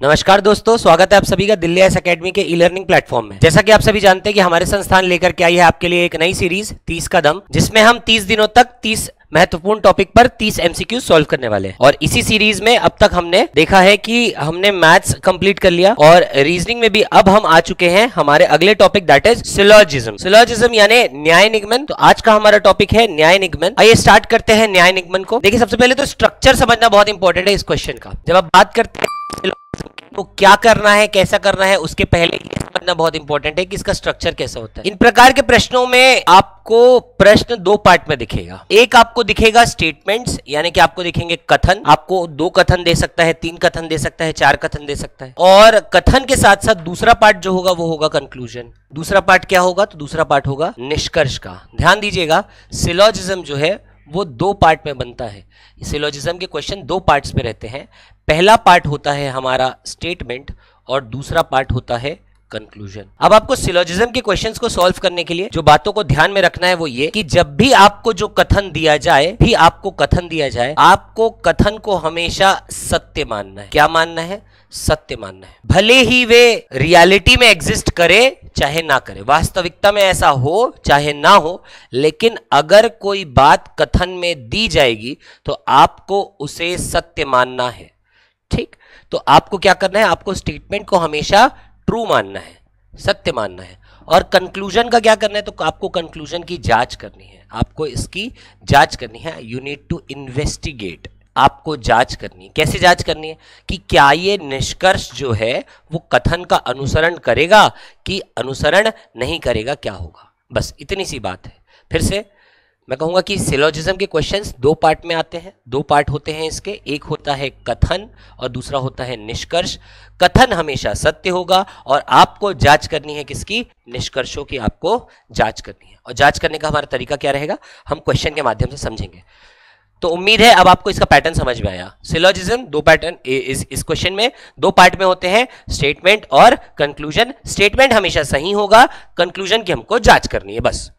नमस्कार दोस्तों, स्वागत है आप सभी का दिल्ली आईएएस एकेडमी के ई लर्निंग प्लेटफॉर्म में। जैसा कि आप सभी जानते हैं कि हमारे संस्थान लेकर के आई है आपके लिए एक नई सीरीज 30 कदम, जिसमें हम 30 दिनों तक 30 महत्वपूर्ण टॉपिक पर 30 एमसीक्यू सॉल्व करने वाले हैं। और इसी सीरीज में अब तक हमने देखा है कि हमने मैथ्स कंप्लीट कर लिया और रीजनिंग में भी अब हम आ चुके हैं हमारे अगले topic, that is syllogism. Syllogism यानी न्याय निगमन। तो आज का हमारा टॉपिक है न्याय निगमन। आइए स्टार्ट करते हैं न्याय निगमन को। देखिए, सबसे पहले तो स्ट्रक्चर समझना बहुत इंपॉर्टेंट है इस क्वेश्चन का। जब आप बात करते हैं तो क्या करना है, कैसा करना है, उसके पहले ये समझना बहुत इंपॉर्टेंट है कि इसका स्ट्रक्चर कैसा होता है। इन प्रकार के प्रश्नों में आपको प्रश्न दो पार्ट में दिखेगा। एक आपको दिखेगा स्टेटमेंट्स, यानी कि आपको दिखेंगे कथन। आपको 2 कथन दे सकता है, 3 कथन दे सकता है, 4 कथन दे सकता है। और कथन के साथ साथ दूसरा पार्ट जो होगा वो होगा कंक्लूजन। दूसरा पार्ट क्या होगा? तो दूसरा पार्ट होगा निष्कर्ष का। ध्यान दीजिएगा, सिलोजिज्म जो है वो 2 पार्ट में बनता है। सिलोजिज्म के क्वेश्चन 2 पार्ट्स में रहते हैं। पहला पार्ट होता है हमारा स्टेटमेंट और दूसरा पार्ट होता है कंक्लूजन। अब आपको सिलोजिज्म के क्वेश्चंस को सॉल्व करने के लिए जो बातों को ध्यान में रखना है वो ये कि जब भी आपको जो कथन दिया जाए, आपको कथन को हमेशा सत्य मानना है। क्या मानना है? सत्य मानना है। भले ही वे रियलिटी में एग्जिस्ट करे चाहे ना करे, वास्तविकता में ऐसा हो चाहे ना हो, लेकिन अगर कोई बात कथन में दी जाएगी तो आपको उसे सत्य मानना है। ठीक, तो आपको क्या करना है? आपको स्टेटमेंट को हमेशा ट्रू मानना है, सत्य मानना है। और कंक्लूजन का क्या करना है? तो आपको कंक्लूजन की जांच करनी है। आपको इसकी जांच करनी है। You need to investigate. आपको जांच करनी है। कैसे जांच करनी है? कि क्या ये निष्कर्ष जो है वो कथन का अनुसरण करेगा कि अनुसरण नहीं करेगा, क्या होगा। बस इतनी सी बात है। फिर से मैं कहूंगा कि सिलोजिज्म के क्वेश्चंस 2 पार्ट में आते हैं। 2 पार्ट होते हैं इसके। एक होता है कथन और दूसरा होता है निष्कर्ष। कथन हमेशा सत्य होगा और आपको जांच करनी है किसकी? निष्कर्षों की आपको जांच करनी है। और जांच करने का हमारा तरीका क्या रहेगा, हम क्वेश्चन के माध्यम से समझेंगे। तो उम्मीद है अब आपको इसका पैटर्न समझ में आया। सिलोजिज्म 2 पैटर्न इस क्वेश्चन में 2 पार्ट में होते हैं, स्टेटमेंट और कंक्लूजन। स्टेटमेंट हमेशा सही होगा, कंक्लूजन की हमको जांच करनी है। बस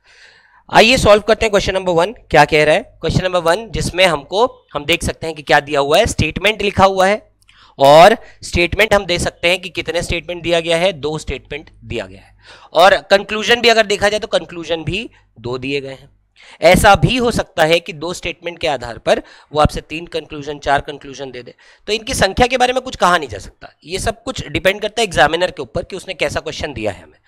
आइए सॉल्व करते हैं क्वेश्चन नंबर 1। क्या कह रहा है क्वेश्चन नंबर 1, जिसमें हम देख सकते हैं कि क्या दिया हुआ है। स्टेटमेंट लिखा हुआ है और स्टेटमेंट हम दे सकते हैं कि कितने स्टेटमेंट दिया गया है, 2 स्टेटमेंट दिया गया है। और कंक्लूजन भी अगर देखा जाए तो कंक्लूजन भी 2 दिए गए हैं। ऐसा भी हो सकता है कि 2 स्टेटमेंट के आधार पर वो आपसे 3 कंक्लूजन, 4 कंक्लूजन दे दे। तो इनकी संख्या के बारे में कुछ कहा नहीं जा सकता। ये सब कुछ डिपेंड करता है एग्जामिनर के ऊपर कि उसने कैसा क्वेश्चन दिया है हमें।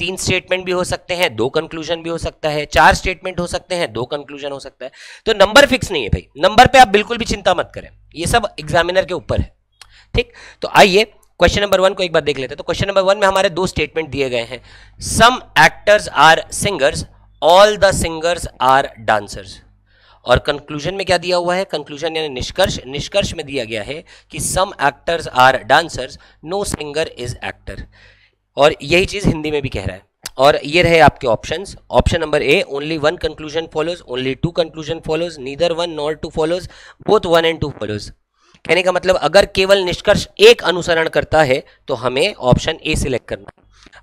3 स्टेटमेंट भी हो सकते हैं, 2 कंक्लूजन भी हो सकता है, 4 स्टेटमेंट हो सकते हैं, 2 कंक्लूजन हो सकता है। तो नंबर फिक्स नहीं है भाई। नंबर पे आप बिल्कुल भी चिंता मत करें, ये सब एग्जामिनर के ऊपर है। ठीक, तो आइए क्वेश्चन नंबर 1 को एक बार देख लेते हैं। तो क्वेश्चन नंबर 1 में हमारे 2 स्टेटमेंट दिए गए हैं। Some actors are singers, all the singers are dancers. और कंक्लूजन में क्या दिया हुआ है? कंक्लूजन यानी निष्कर्ष। निष्कर्ष में दिया गया है कि some actors are dancers, no singer is actor. और यही चीज हिंदी में भी कह रहा है। और ये रहे आपके options. Option number A, only 1 conclusion follows, only 2 conclusion follows, neither 1 nor 2 follows, both 1 and 2 follows. कहने का मतलब अगर केवल निष्कर्ष एक अनुसरण करता है तो हमें ऑप्शन ए सिलेक्ट करना है।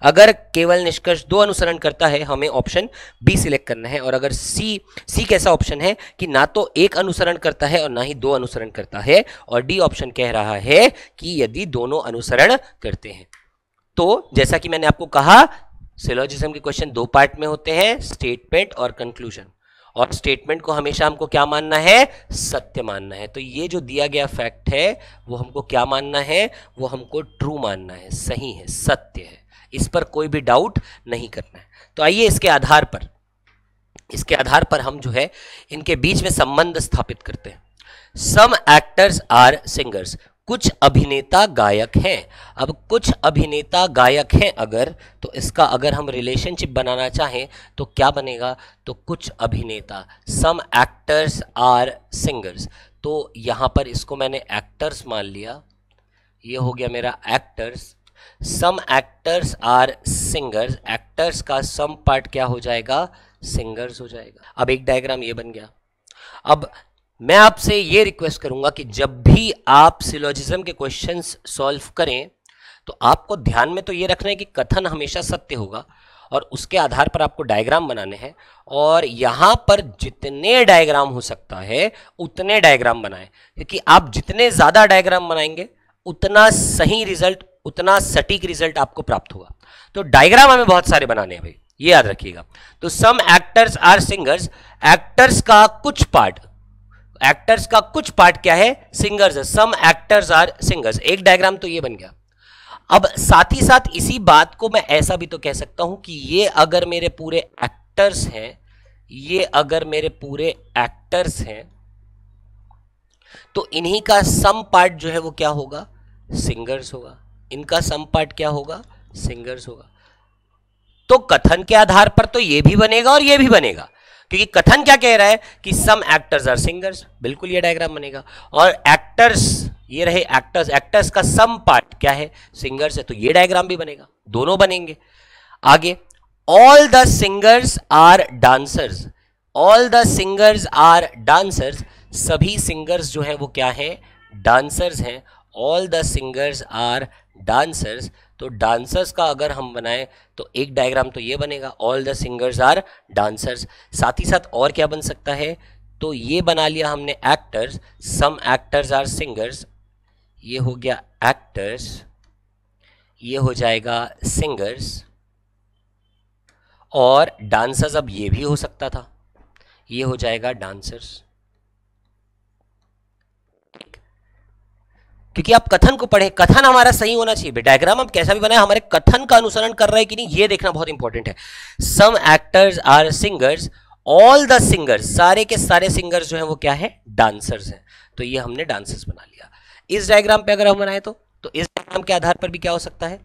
अगर केवल निष्कर्ष 2 अनुसरण करता है हमें ऑप्शन बी सिलेक्ट करना है। और अगर सी कैसा ऑप्शन है कि ना तो एक अनुसरण करता है और ना ही 2 अनुसरण करता है। और डी ऑप्शन कह रहा है कि यदि दोनों अनुसरण करते हैं। तो जैसा कि मैंने आपको कहा, सिलोजिज्म के क्वेश्चन 2 पार्ट में होते हैं, स्टेटमेंट और कंक्लूजन। और स्टेटमेंट को हमेशा हमको क्या मानना है? सत्य मानना है। तो ये जो दिया गया फैक्ट है वो हमको क्या मानना है? वो हमको ट्रू मानना है, सही है, सत्य है। इस पर कोई भी डाउट नहीं करना है। तो आइए इसके आधार पर हम जो है इनके बीच में संबंध स्थापित करते हैं। सम एक्टर्स आर सिंगर्स, कुछ अभिनेता गायक हैं। अब कुछ अभिनेता गायक हैं अगर, तो इसका अगर हम रिलेशनशिप बनाना चाहें तो क्या बनेगा? तो कुछ अभिनेता, सम एक्टर्स आर सिंगर्स। तो यहां पर इसको मैंने एक्टर्स मान लिया, ये हो गया मेरा actors. Some actors are singers, actors का सम पार्ट क्या हो जाएगा? सिंगर्स हो जाएगा। अब एक डायग्राम ये बन गया। अब मैं आपसे ये रिक्वेस्ट करूंगा कि जब भी आप सिलोजिज्म के क्वेश्चंस सॉल्व करें तो आपको ध्यान में तो ये रखना है कि कथन हमेशा सत्य होगा और उसके आधार पर आपको डायग्राम बनाने हैं। और यहां पर जितने डायग्राम हो सकता है उतने डायग्राम बनाएं, क्योंकि आप जितने ज्यादा डायग्राम बनाएंगे उतना सही रिजल्ट, उतना सटीक रिजल्ट आपको प्राप्त होगा। तो डायग्राम हमें बहुत सारे बनाने हैं भाई, ये याद रखिएगा। तो some actors are singers, actors का कुछ पार्ट, एक्टर्स का कुछ पार्ट क्या है, सिंगर्स है। सम एक्टर्स आर सिंगर्स, एक डायग्राम तो ये बन गया। अब साथ ही साथ इसी बात को मैं ऐसा भी तो कह सकता हूं कि ये अगर मेरे पूरे एक्टर्स हैं, ये अगर मेरे पूरे एक्टर्स हैं, तो इन्हीं का सम पार्ट जो है वो क्या होगा, सिंगर्स होगा। इनका सम पार्ट क्या होगा, सिंगर्स होगा। तो कथन के आधार पर तो ये भी बनेगा और ये भी बनेगा, क्योंकि कथन क्या कह रहा है कि सम एक्टर्स आर सिंगर्स, बिल्कुल ये डायग्राम बनेगा। और एक्टर्स, ये रहे एक्टर्स, एक्टर्स का सम पार्ट क्या है, सिंगर्स है, तो ये डायग्राम भी बनेगा, दोनों बनेंगे। आगे, all the singers are dancers, all the singers are dancers, सभी सिंगर्स जो हैं वो क्या हैं, डांसर्स हैं। All the singers are dancers, तो डांसर्स का अगर हम बनाएं तो एक डायग्राम तो ये बनेगा, all the singers are dancers. साथ ही साथ और क्या बन सकता है, तो ये बना लिया हमने actors, some actors are singers, ये हो गया एक्टर्स, ये हो जाएगा सिंगर्स, और डांसर्स अब ये भी हो सकता था, ये हो जाएगा डांसर्स। क्योंकि आप कथन को पढ़े, कथन हमारा सही होना चाहिए। डायग्राम हम कैसा भी बनाए, हमारे कथन का अनुसरण कर रहा है कि नहीं, ये देखना बहुत इंपॉर्टेंट है। Some actors are singers, all the singers, सारे के सारे सिंगर्स जो हैं वो क्या है, डांसर्स हैं। तो ये हमने डांसर्स बना लिया। इस डायग्राम पे अगर हम बनाए तो इस डायग्राम के आधार पर भी क्या हो सकता है,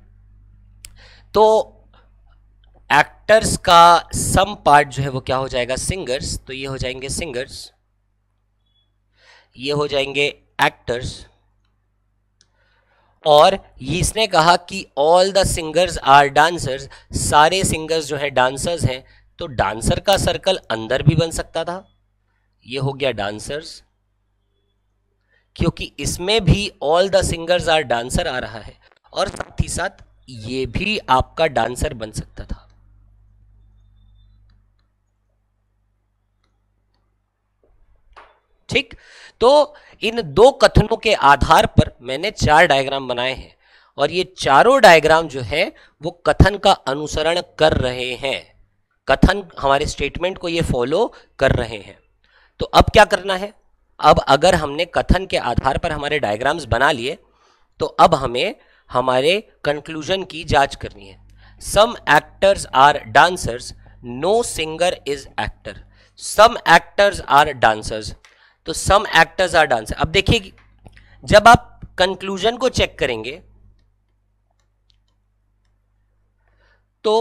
तो एक्टर्स का सम पार्ट जो है वो क्या हो जाएगा, सिंगर्स, तो ये हो जाएंगे सिंगर्स, ये हो जाएंगे एक्टर्स। और ये इसने कहा कि all the singers are dancers, सारे सिंगर्स जो है डांसर्स हैं, तो डांसर का सर्कल अंदर भी बन सकता था, ये हो गया डांसर्स, क्योंकि इसमें भी all the singers are dancer आ रहा है, और साथ ही साथ ये भी आपका डांसर बन सकता था। ठीक, तो इन दो कथनों के आधार पर मैंने 4 डायग्राम बनाए हैं, और ये चारों डायग्राम जो है वो कथन का अनुसरण कर रहे हैं, कथन हमारे स्टेटमेंट को ये फॉलो कर रहे हैं। तो अब क्या करना है, अब अगर हमने कथन के आधार पर हमारे डायग्राम्स बना लिए, तो अब हमें हमारे कंक्लूजन की जांच करनी है। Some actors are dancers, no singer is actor, some actors are dancers, तो सम एक्टर्स आर डांसर। अब देखिए, जब आप कंक्लूजन को चेक करेंगे तो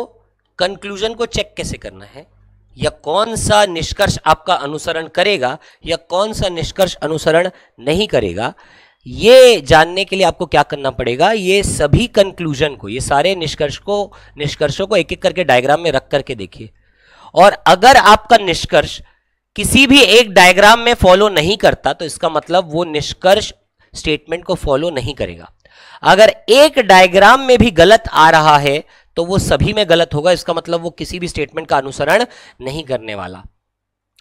कंक्लूजन को चेक कैसे करना है, या कौन सा निष्कर्ष आपका अनुसरण करेगा या कौन सा निष्कर्ष अनुसरण नहीं करेगा, ये जानने के लिए आपको क्या करना पड़ेगा, ये सभी कंक्लूजन को, ये सारे निष्कर्षों को एक एक करके डायग्राम में रख करके देखिए। और अगर आपका निष्कर्ष किसी भी एक डायग्राम में फॉलो नहीं करता, तो इसका मतलब वो निष्कर्ष स्टेटमेंट को फॉलो नहीं करेगा। अगर एक डायग्राम में भी गलत आ रहा है तो वो सभी में गलत होगा, इसका मतलब वो किसी भी स्टेटमेंट का अनुसरण नहीं करने वाला।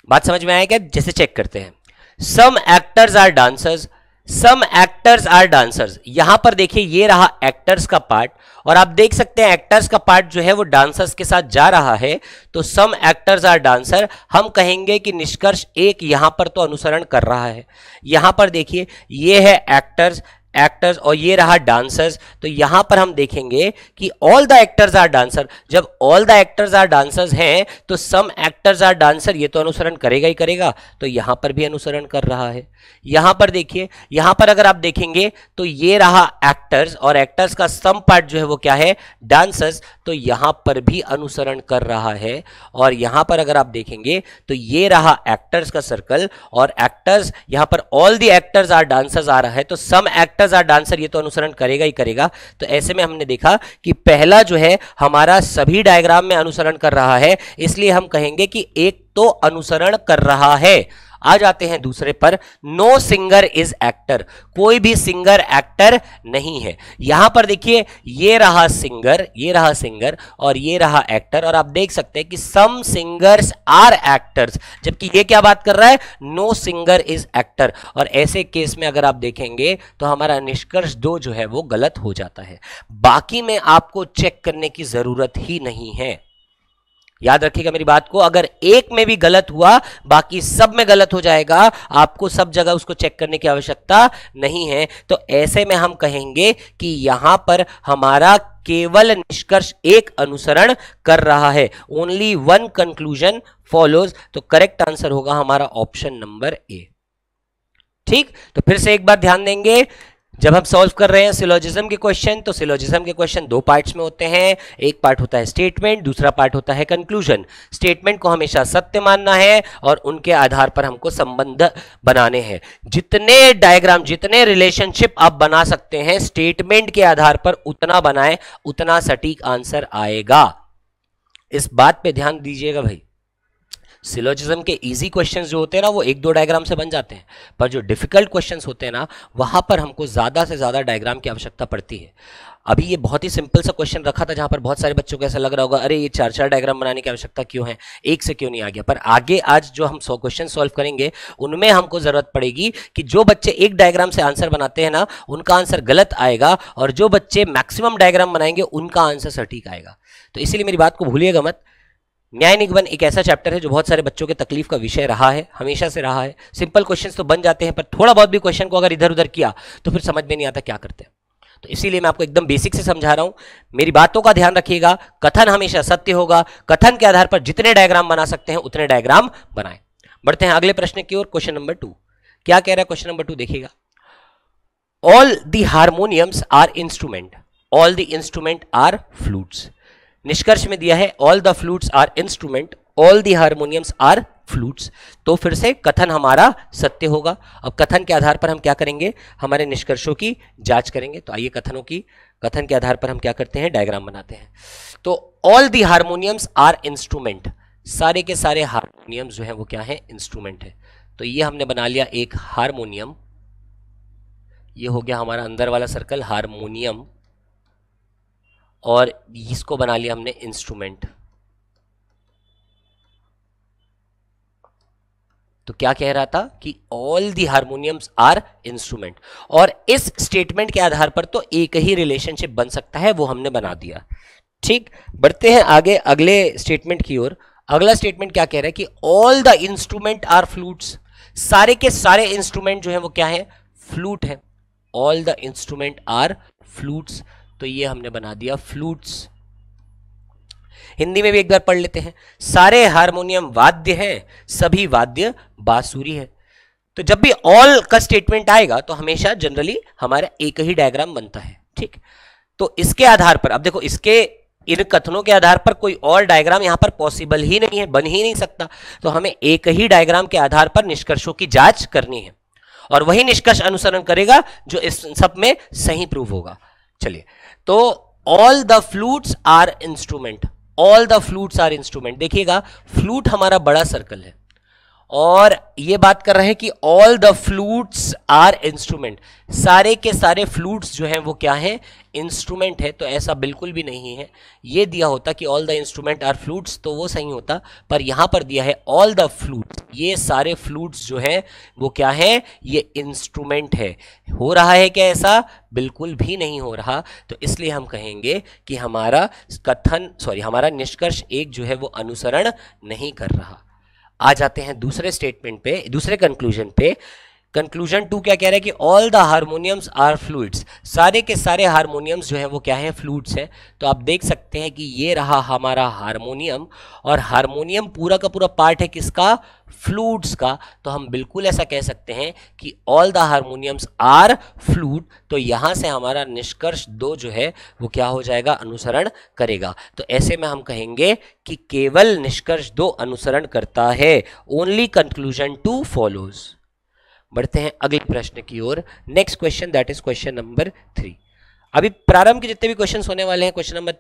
बात समझ में आया क्या? जैसे चेक करते हैं, some actors are dancers, some actors are dancers, यहां पर देखिए ये रहा एक्टर्स का पार्ट, और आप देख सकते हैं एक्टर्स का पार्ट जो है वो डांसर्स के साथ जा रहा है, तो सम एक्टर्स आर डांसर, हम कहेंगे कि निष्कर्ष एक यहां पर तो अनुसरण कर रहा है। यहां पर देखिए ये है एक्टर्स और ये रहा डांसर्स, तो यहां पर हम देखेंगे कि all the actors are dancer. जब all the actors are dancers हैं तो सम एक्टर्स आर डांसर, ये तो अनुसरण करेगा ही करेगा, तो यहां पर भी अनुसरण कर रहा है। यहां पर देखिए, यहां पर अगर आप देखेंगे तो ये रहा एक्टर्स, और एक्टर्स का सम पार्ट जो है वो क्या है, डांसर्स, तो यहां पर भी अनुसरण कर रहा है। और यहां पर अगर आप देखेंगे तो ये रहा एक्टर्स का सर्कल, और एक्टर्स यहां पर all the actors are dancers आ रहा है, तो सम एक्टर्स आर डांसर, ये तो अनुसरण करेगा ही करेगा। तो ऐसे में हमने देखा कि पहला जो है हमारा सभी डायग्राम में अनुसरण कर रहा है, इसलिए हम कहेंगे कि एक तो अनुसरण कर रहा है। आ जाते हैं दूसरे पर, नो सिंगर इज एक्टर, कोई भी सिंगर एक्टर नहीं है। यहां पर देखिए ये रहा सिंगर और ये रहा एक्टर, और आप देख सकते हैं कि सम सिंगर्स आर एक्टर्स, जबकि ये क्या बात कर रहा है, नो सिंगर इज एक्टर। और ऐसे केस में अगर आप देखेंगे तो हमारा निष्कर्ष 2 जो है वो गलत हो जाता है। बाकी में आपको चेक करने की जरूरत ही नहीं है। याद रखिएगा मेरी बात को, अगर एक में भी गलत हुआ बाकी सब में गलत हो जाएगा, आपको सब जगह उसको चेक करने की आवश्यकता नहीं है। तो ऐसे में हम कहेंगे कि यहां पर हमारा केवल निष्कर्ष एक अनुसरण कर रहा है, ओनली वन कंक्लूजन फॉलोज। तो करेक्ट आंसर होगा हमारा ऑप्शन नंबर ए। ठीक, तो फिर से एक बार ध्यान देंगे, जब हम सॉल्व कर रहे हैं सिलोजिज्म के क्वेश्चन, तो सिलोजिज्म के क्वेश्चन 2 पार्ट्स में होते हैं। एक पार्ट होता है स्टेटमेंट, दूसरा पार्ट होता है कंक्लूजन। स्टेटमेंट को हमेशा सत्य मानना है और उनके आधार पर हमको संबंध बनाने हैं। जितने डायग्राम, जितने रिलेशनशिप आप बना सकते हैं स्टेटमेंट के आधार पर, उतना बनाएं, उतना सटीक आंसर आएगा। इस बात पे ध्यान दीजिएगा भाई। सिलोजिज्म के इजी क्वेश्चंस जो होते हैं ना वो 1-2 डायग्राम से बन जाते हैं, पर जो डिफिकल्ट क्वेश्चंस होते हैं ना वहां पर हमको ज्यादा से ज्यादा डायग्राम की आवश्यकता पड़ती है। अभी ये बहुत ही सिंपल सा क्वेश्चन रखा था जहां पर बहुत सारे बच्चों को ऐसा लग रहा होगा अरे ये 4-4 डायग्राम बनाने की आवश्यकता क्यों है, एक से क्यों नहीं आ गया। पर आगे आज जो हम 100 क्वेश्चन सॉल्व करेंगे उनमें हमको जरूरत पड़ेगी कि जो बच्चे एक डायग्राम से आंसर बनाते हैं ना उनका आंसर गलत आएगा, और जो बच्चे मैक्सिमम डायग्राम बनाएंगे उनका आंसर सटीक आएगा। तो इसीलिए मेरी बात को भूलिएगा मत। न्याय निगमन एक ऐसा चैप्टर है जो बहुत सारे बच्चों के तकलीफ का विषय रहा है, हमेशा से रहा है। सिंपल क्वेश्चंस तो बन जाते हैं, पर थोड़ा बहुत भी क्वेश्चन को अगर इधर उधर किया तो फिर समझ में नहीं आता क्या करते हैं। तो इसीलिए मैं आपको एकदम बेसिक से समझा रहा हूं, मेरी बातों का ध्यान रखिएगा। कथन हमेशा सत्य होगा, कथन के आधार पर जितने डायग्राम बना सकते हैं उतने डायग्राम बनाएं। बढ़ते हैं अगले प्रश्न की ओर, क्वेश्चन नंबर 2। क्या कह रहा है क्वेश्चन नंबर 2, देखिएगा। All the harmoniums are instrument, all the instrument are flutes. निष्कर्ष में दिया है all the flutes are instrument, all the harmoniums are flutes. तो फिर से कथन हमारा सत्य होगा। अब कथन के आधार पर हम क्या करेंगे, हमारे निष्कर्षों की जांच करेंगे। तो आइए कथन के आधार पर हम क्या करते हैं, डायग्राम बनाते हैं। तो all the harmoniums are instrument, सारे के सारे हारमोनियम्स जो है वो क्या है, इंस्ट्रूमेंट है। तो ये हमने बना लिया एक हारमोनियम, ये हो गया हमारा अंदर वाला सर्कल हारमोनियम, और इसको बना लिया हमने इंस्ट्रूमेंट। तो क्या कह रहा था कि all the harmoniums are instrument, और इस स्टेटमेंट के आधार पर तो एक ही रिलेशनशिप बन सकता है, वो हमने बना दिया। ठीक, बढ़ते हैं आगे अगले स्टेटमेंट की ओर। अगला स्टेटमेंट क्या कह रहा है कि all the instrument are flutes, सारे के सारे इंस्ट्रूमेंट जो है वो क्या है, फ्लूट है। All the instrument are flutes, तो ये हमने बना दिया फ्लूट्स। हिंदी में भी एक बार पढ़ लेते हैं, सारे हारमोनियम वाद्य हैं, सभी वाद्य बांसुरी है। तो जब भी ऑल का स्टेटमेंट आएगा तो हमेशा जनरली हमारा एक ही डायग्राम बनता है। ठीक, तो इसके आधार पर अब देखो, इसके इन कथनों के आधार पर कोई और डायग्राम यहां पर पॉसिबल ही नहीं है, बन ही नहीं सकता। तो हमें एक ही डायग्राम के आधार पर निष्कर्षों की जांच करनी है, और वही निष्कर्ष अनुसरण करेगा जो इस सब में सही प्रूव होगा। चलिए, तो all the flutes are instrument, all the flutes are instrument. देखिएगा फ्लूट हमारा बड़ा सर्कल है, और ये बात कर रहे हैं कि all the flutes are instrument, सारे के सारे फ्लूट्स जो हैं वो क्या है, इंस्ट्रूमेंट है। तो ऐसा बिल्कुल भी नहीं है। ये दिया होता कि all the instrument are flutes तो वो सही होता, पर यहां पर दिया है ऑल द फ्लूट्स, ये सारे फ्लूट्स जो हैं वो क्या है, ये इंस्ट्रूमेंट है। हो रहा है क्या ऐसा, बिल्कुल भी नहीं हो रहा। तो इसलिए हम कहेंगे कि हमारा हमारा निष्कर्ष एक जो है वो अनुसरण नहीं कर रहा। आ जाते हैं दूसरे स्टेटमेंट पे, दूसरे कंक्लूजन पे। कंक्लूजन 2 क्या कह रहा है कि all the harmoniums are fluids, सारे के सारे हारमोनियम्स जो है वो क्या है, फ्लूइड्स है। तो आप देख सकते हैं कि ये रहा हमारा हारमोनियम, और हारमोनियम पूरा का पूरा पार्ट है किसका, फ्लूइड्स का। तो हम बिल्कुल ऐसा कह सकते हैं कि all the harmoniums are fluid. तो यहां से हमारा निष्कर्ष 2 जो है वो क्या हो जाएगा, अनुसरण करेगा। तो ऐसे में हम कहेंगे कि केवल निष्कर्ष 2 अनुसरण करता है, ओनली कंक्लूजन 2 फॉलोज। बढ़ते हैं अगले प्रश्न की ओर, next question, that is question number 3। अभी प्रारंभ के जितने भी क्वेश्चन होने वाले हैं, क्वेश्चन नंबर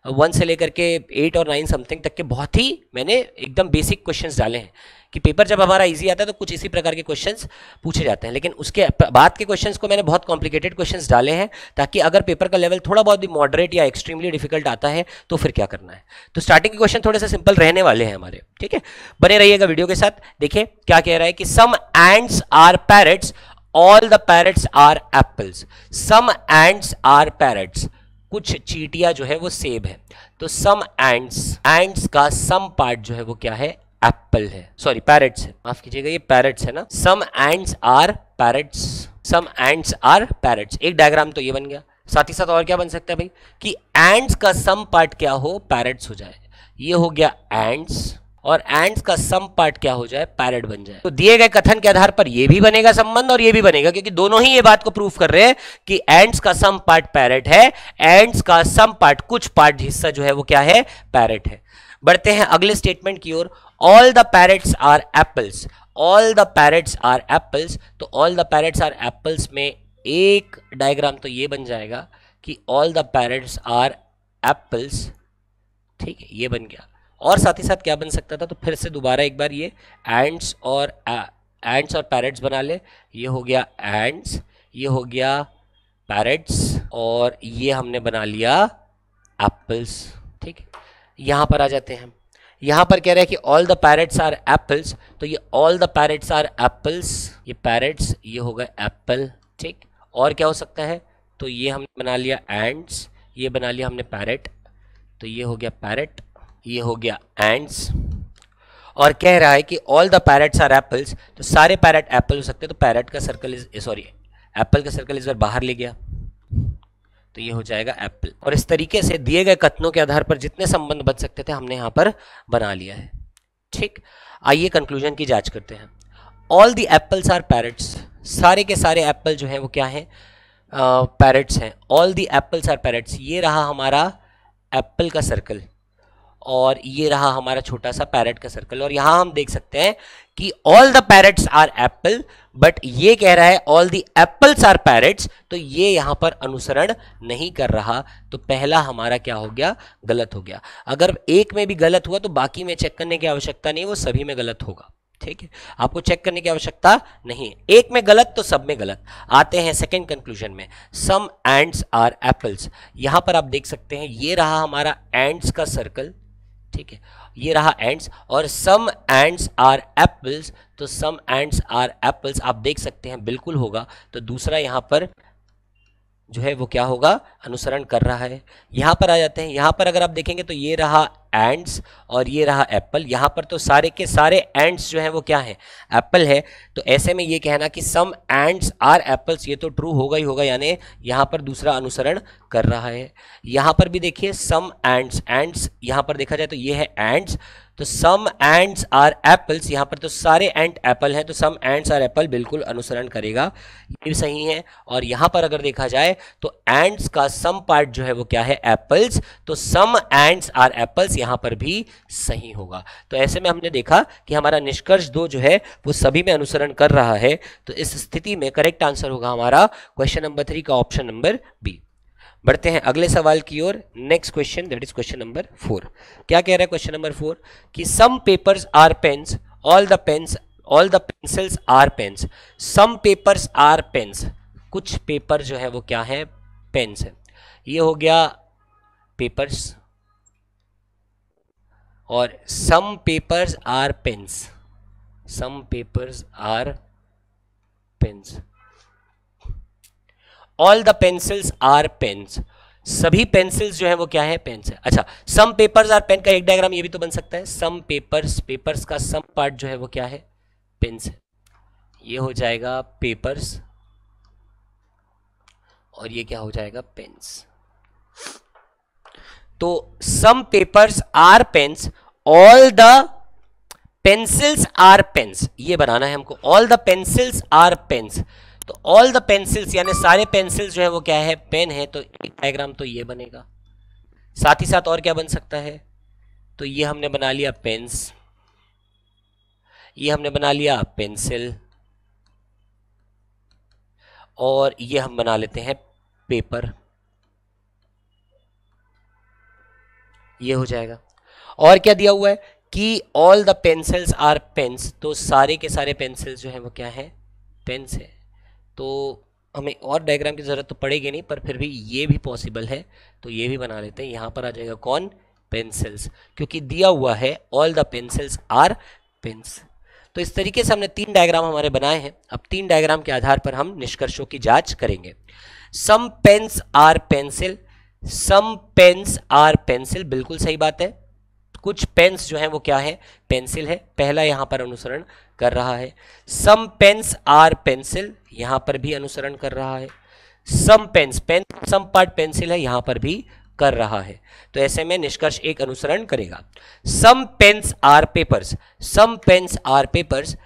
1 से लेकर के 8 और 9 समथिंग तक के बहुत ही मैंने एकदम बेसिक क्वेश्चंस डाले हैं कि पेपर जब हमारा इजी आता है तो कुछ इसी प्रकार के क्वेश्चंस पूछे जाते हैं, लेकिन उसके बाद के क्वेश्चंस को मैंने बहुत कॉम्प्लिकेटेड क्वेश्चंस डाले हैं ताकि अगर पेपर का लेवल थोड़ा बहुत भी मॉडरेट या एक्सट्रीमली डिफिकल्ट आता है तो फिर क्या करना है। तो स्टार्टिंग के क्वेश्चन थोड़े से सिंपल रहने वाले हैं हमारे, ठीक है, बने रहिएगा वीडियो के साथ। देखिए क्या कह रहा है कि some ants are parrots, all the parrots are apples. Some ants are parrots, कुछ चींटियां जो है वो सेब है। तो सम एंड्स का सम पार्ट जो है वो क्या है, एप्पल है, सॉरी पैरट्स है, माफ कीजिएगा ये पैरट्स है ना। Some ants are parrots, some ants are parrots. एक डायग्राम तो ये बन गया। साथ ही साथ और क्या बन सकता है भाई कि एंड्स का सम पार्ट क्या हो, पैरट्स हो जाए। ये हो गया एंड्स, और एंड्स का सम पार्ट क्या हो जाए, पैरट बन जाए। तो दिए गए कथन के आधार पर ये भी बनेगा संबंध और ये भी बनेगा, क्योंकि दोनों ही ये बात को प्रूफ कर रहे हैं कि एंड्स का सम पार्ट पैरट है, एंड्स का सम पार्ट कुछ पार्ट हिस्सा जो है वो क्या है, पैरट है। बढ़ते हैं अगले स्टेटमेंट की ओर। All the parrots are apples, all the parrots are apples. तो all the parrots are apples में एक डायग्राम तो ये बन जाएगा कि all the parrots are apples, ठीक है, ये बन गया। और साथ ही साथ क्या बन सकता था, तो फिर से दोबारा एक बार ये एंड्स और पैरट्स बना ले। ये हो गया एंड्स, ये हो गया पैरट्स, और ये हमने बना लिया एप्पल्स, ठीक है। यहाँ पर आ जाते हैं, यहाँ पर कह रहे हैं कि all the parrots are apples. तो ये all the parrots are apples, ये पैरट्स, ये हो गया एप्पल, ठीक। और क्या हो सकता है, तो ये हमने बना लिया एंड्स, ये बना लिया हमने पैरट, तो ये हो गया पैरट, ये हो गया एंड्स। और कह रहा है कि all the parrots are apples, तो सारे पैरट एप्पल हो सकते हैं। तो पैरट का सर्कल इज, सॉरी एप्पल का सर्कल इस बार बाहर ले गया, तो ये हो जाएगा एप्पल। और इस तरीके से दिए गए कथनों के आधार पर जितने संबंध बन सकते थे हमने यहाँ पर बना लिया है, ठीक। आइए कंक्लूजन की जांच करते हैं। All the apples are parrots, सारे के सारे एप्पल जो हैं वो क्या हैं, पैरट्स हैं। All the apples are parrots, ये रहा हमारा एप्पल का सर्कल और ये रहा हमारा छोटा सा पैरट का सर्कल। और यहां हम देख सकते हैं कि all the parrots are apple, but ये कह रहा है all the apples are parrots, तो ये यहां पर अनुसरण नहीं कर रहा। तो पहला हमारा क्या हो गया, गलत हो गया। अगर एक में भी गलत हुआ तो बाकी में चेक करने की आवश्यकता नहीं, वो सभी में गलत होगा, ठीक है, आपको चेक करने की आवश्यकता नहीं। एक में गलत तो सब में गलत। आते हैं सेकंड कंक्लूजन में, सम एंड्स आर एप्पल्स। यहां पर आप देख सकते हैं ये रहा हमारा एंड्स का सर्कल, ठीक है, ये रहा एंड्स, और सम एंड्स आर एप्पल्स। तो सम एंड्स आर एप्पल्स आप देख सकते हैं बिल्कुल होगा। तो दूसरा यहां पर जो है वो क्या होगा, अनुसरण कर रहा है। यहां पर आ जाते हैं, यहां पर अगर आप देखेंगे तो ये रहा एंड्स और ये रहा एप्पल। यहां पर तो सारे के सारे एंड्स जो है वो क्या है, एप्पल है। तो ऐसे में ये कहना कि सम एंड्स आर एप्पल्स, ये तो ट्रू होगा ही होगा, यानी यहां पर दूसरा अनुसरण कर रहा है। यहां पर भी देखिए सम एंड्स, एंड्स यहां पर देखा जाए तो ये है एंड्स, तो सम एंड्स आर एप्पल्स, यहां पर तो सारे एंड एप्पल हैं, तो सम एंड्स आर एप्पल बिल्कुल अनुसरण करेगा, ये भी सही है। और यहां पर अगर देखा जाए तो एंड्स का सम पार्ट जो है वो क्या है, एप्पल्स, तो सम एंड्स आर एप्पल्स यहां पर भी सही होगा। तो ऐसे में हमने देखा कि हमारा निष्कर्ष 2 जो है वो सभी में अनुसरण कर रहा है। तो इस स्थिति में करेक्ट आंसर होगा हमारा क्वेश्चन नंबर 3 का ऑप्शन नंबर बी। बढ़ते हैं अगले सवाल की ओर, next question, that is question number 4। क्या कह रहा है क्वेश्चन नंबर 4 कि some papers are pens, all the pencils are pens. Some papers are pens, कुछ पेपर जो है वो क्या है, पेन्स है। ये हो गया पेपर्स, और some papers are pens, some papers are pens. All the pencils are pens, सभी पेंसिल्स जो है वो क्या है, पेन्स है। अच्छा, सम पेपर्स आर पेन का एक डायग्राम ये भी तो बन सकता है, सम पेपर्स, पेपर्स का सम पार्ट जो है वो क्या है, पेन्स है। ये हो जाएगा पेपर्स और ये क्या हो जाएगा, पेन्स। तो some papers are pens, all the pencils are pens, ये बनाना है हमको। All the pencils are pens, तो ऑल द पेंसिल्स यानी सारे पेंसिल्स जो है वो क्या है, पेन है। तो एक डायग्राम तो ये बनेगा। साथ ही साथ और क्या बन सकता है, तो ये हमने बना लिया पेन्स, ये हमने बना लिया पेंसिल, और ये हम बना लेते हैं पेपर। ये हो जाएगा। और क्या दिया हुआ है कि all the pencils are pens, तो सारे के सारे पेंसिल्स जो है वो क्या है, पेन्स है। तो हमें और डायग्राम की ज़रूरत तो पड़ेगी नहीं, पर फिर भी ये भी पॉसिबल है, तो ये भी बना लेते हैं। यहाँ पर आ जाएगा कौन, पेंसिल्स, क्योंकि दिया हुआ है all the pencils are pens. तो इस तरीके से हमने 3 डायग्राम हमारे बनाए हैं। अब 3 डायग्राम के आधार पर हम निष्कर्षों की जांच करेंगे। Some pens are pencil, some pens are pencil, बिल्कुल सही बात है। कुछ पेन्स जो है वो क्या है, पेंसिल है, पहला यहां पर अनुसरण कर रहा है। सम पेन्स आर पेंसिल, यहां पर भी अनुसरण कर रहा है। Some pens, pen some part pencil है, यहां पर भी कर रहा है। तो ऐसे में निष्कर्ष एक अनुसरण करेगा। Some pens are papers, some pens are papers,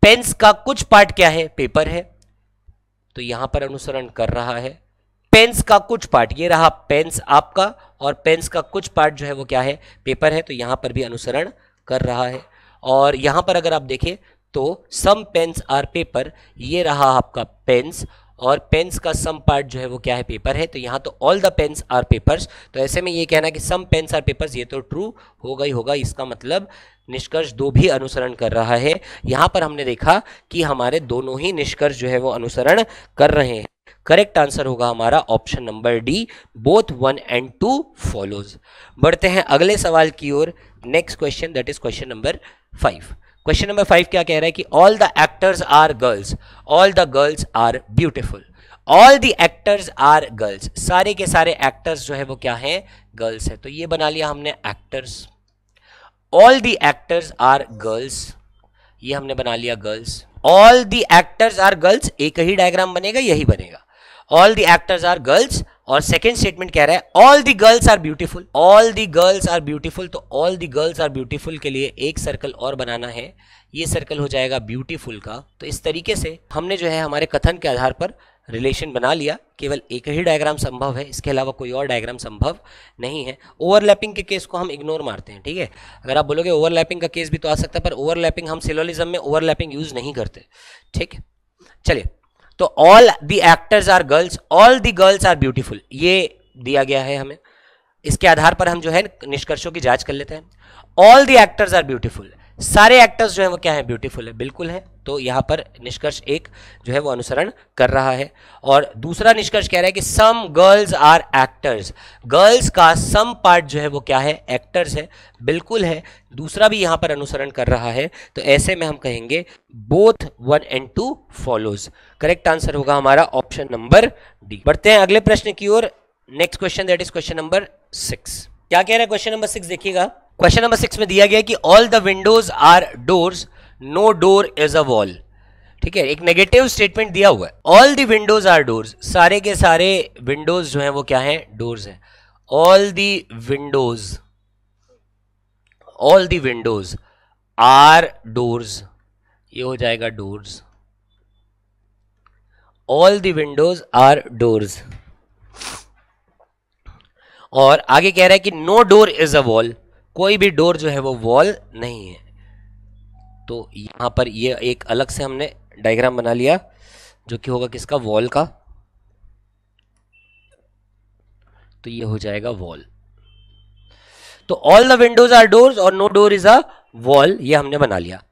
pens का कुछ पार्ट क्या है, पेपर है, तो यहां पर अनुसरण कर रहा है। पेन्स का कुछ पार्ट, ये रहा पेन्स आपका, और पेन्स का कुछ पार्ट जो है वो क्या है, पेपर है, तो यहां पर भी अनुसरण कर रहा है। और यहां पर अगर आप देखें तो सम पेन्स आर पेपर, ये रहा आपका पेन्स, और पेन्स का सम पार्ट जो है वो क्या है, पेपर है, तो यहाँ तो all the pens are papers. तो ऐसे में ये कहना कि सम पेन्स आर पेपर्स, ये तो ट्रू होगा ही होगा। इसका मतलब निष्कर्ष 2 भी अनुसरण कर रहा है। यहाँ पर हमने देखा कि हमारे दोनों ही निष्कर्ष जो है वो अनुसरण कर रहे हैं। करेक्ट आंसर होगा हमारा option number D, both 1 and 2 follows. बढ़ते हैं अगले सवाल की ओर। Next question, that is question number 5। Question number 5 क्या कह रहा है कि all the actors are girls, all the girls are beautiful. All the actors are girls, सारे के सारे एक्टर्स जो है वो क्या है, गर्ल्स है, तो ये बना लिया हमने actors. All the actors are girls, ये हमने बना लिया girls. All the actors are girls, एक ही डायग्राम बनेगा, यही बनेगा। All the actors are girls, और सेकेंड स्टेटमेंट कह रहा है all the girls are beautiful, all the girls are beautiful, तो all the girls are beautiful के लिए एक सर्कल और बनाना है, ये सर्कल हो जाएगा ब्यूटीफुल का। तो इस तरीके से हमने जो है हमारे कथन के आधार पर रिलेशन बना लिया। केवल एक ही डायग्राम संभव है, इसके अलावा कोई और डायग्राम संभव नहीं है। ओवरलैपिंग के केस को हम इग्नोर मारते हैं, ठीक है। अगर आप बोलोगे ओवरलैपिंग का केस भी तो आ सकता है, पर ओवरलैपिंग हम सिलोजिज्म में ओवरलैपिंग यूज नहीं करते, ठीक है। चलिए, तो all the actors are girls, all the girls are beautiful, ये दिया गया है हमें। इसके आधार पर हम जो है निष्कर्षों की जांच कर लेते हैं। All the actors are beautiful, सारे एक्टर्स जो है वो क्या है, ब्यूटीफुल है, बिल्कुल है। तो यहां पर निष्कर्ष एक जो है वो अनुसरण कर रहा है। और दूसरा निष्कर्ष कह रहा है कि some girls are actors, girls का सम पार्ट जो है वो क्या है, एक्टर्स है, बिल्कुल है। दूसरा भी यहां पर अनुसरण कर रहा है। तो ऐसे में हम कहेंगे both 1 and 2 follows. Correct answer होगा हमारा ऑप्शन नंबर डी। बढ़ते हैं अगले प्रश्न की ओर। Next question, that is question number 6। क्या कह रहा है क्वेश्चन नंबर 6, देखिएगा। क्वेश्चन नंबर 6 में दिया गया कि all the windows are doors, no door is a wall, ठीक है। एक नेगेटिव स्टेटमेंट दिया हुआ है। All the windows are doors, सारे के सारे विंडोज जो हैं वो क्या हैं, डोर्स हैं। All the windows, all the windows are doors, ये हो जाएगा doors. All the windows are doors. और आगे कह रहा है कि no door is a wall, कोई भी डोर जो है वो वॉल नहीं है। तो यहां पर ये एक अलग से हमने डायग्राम बना लिया, जो कि होगा किसका, वॉल का। तो ये हो जाएगा वॉल। तो all the windows are doors और no door is a wall, ये हमने बना लिया।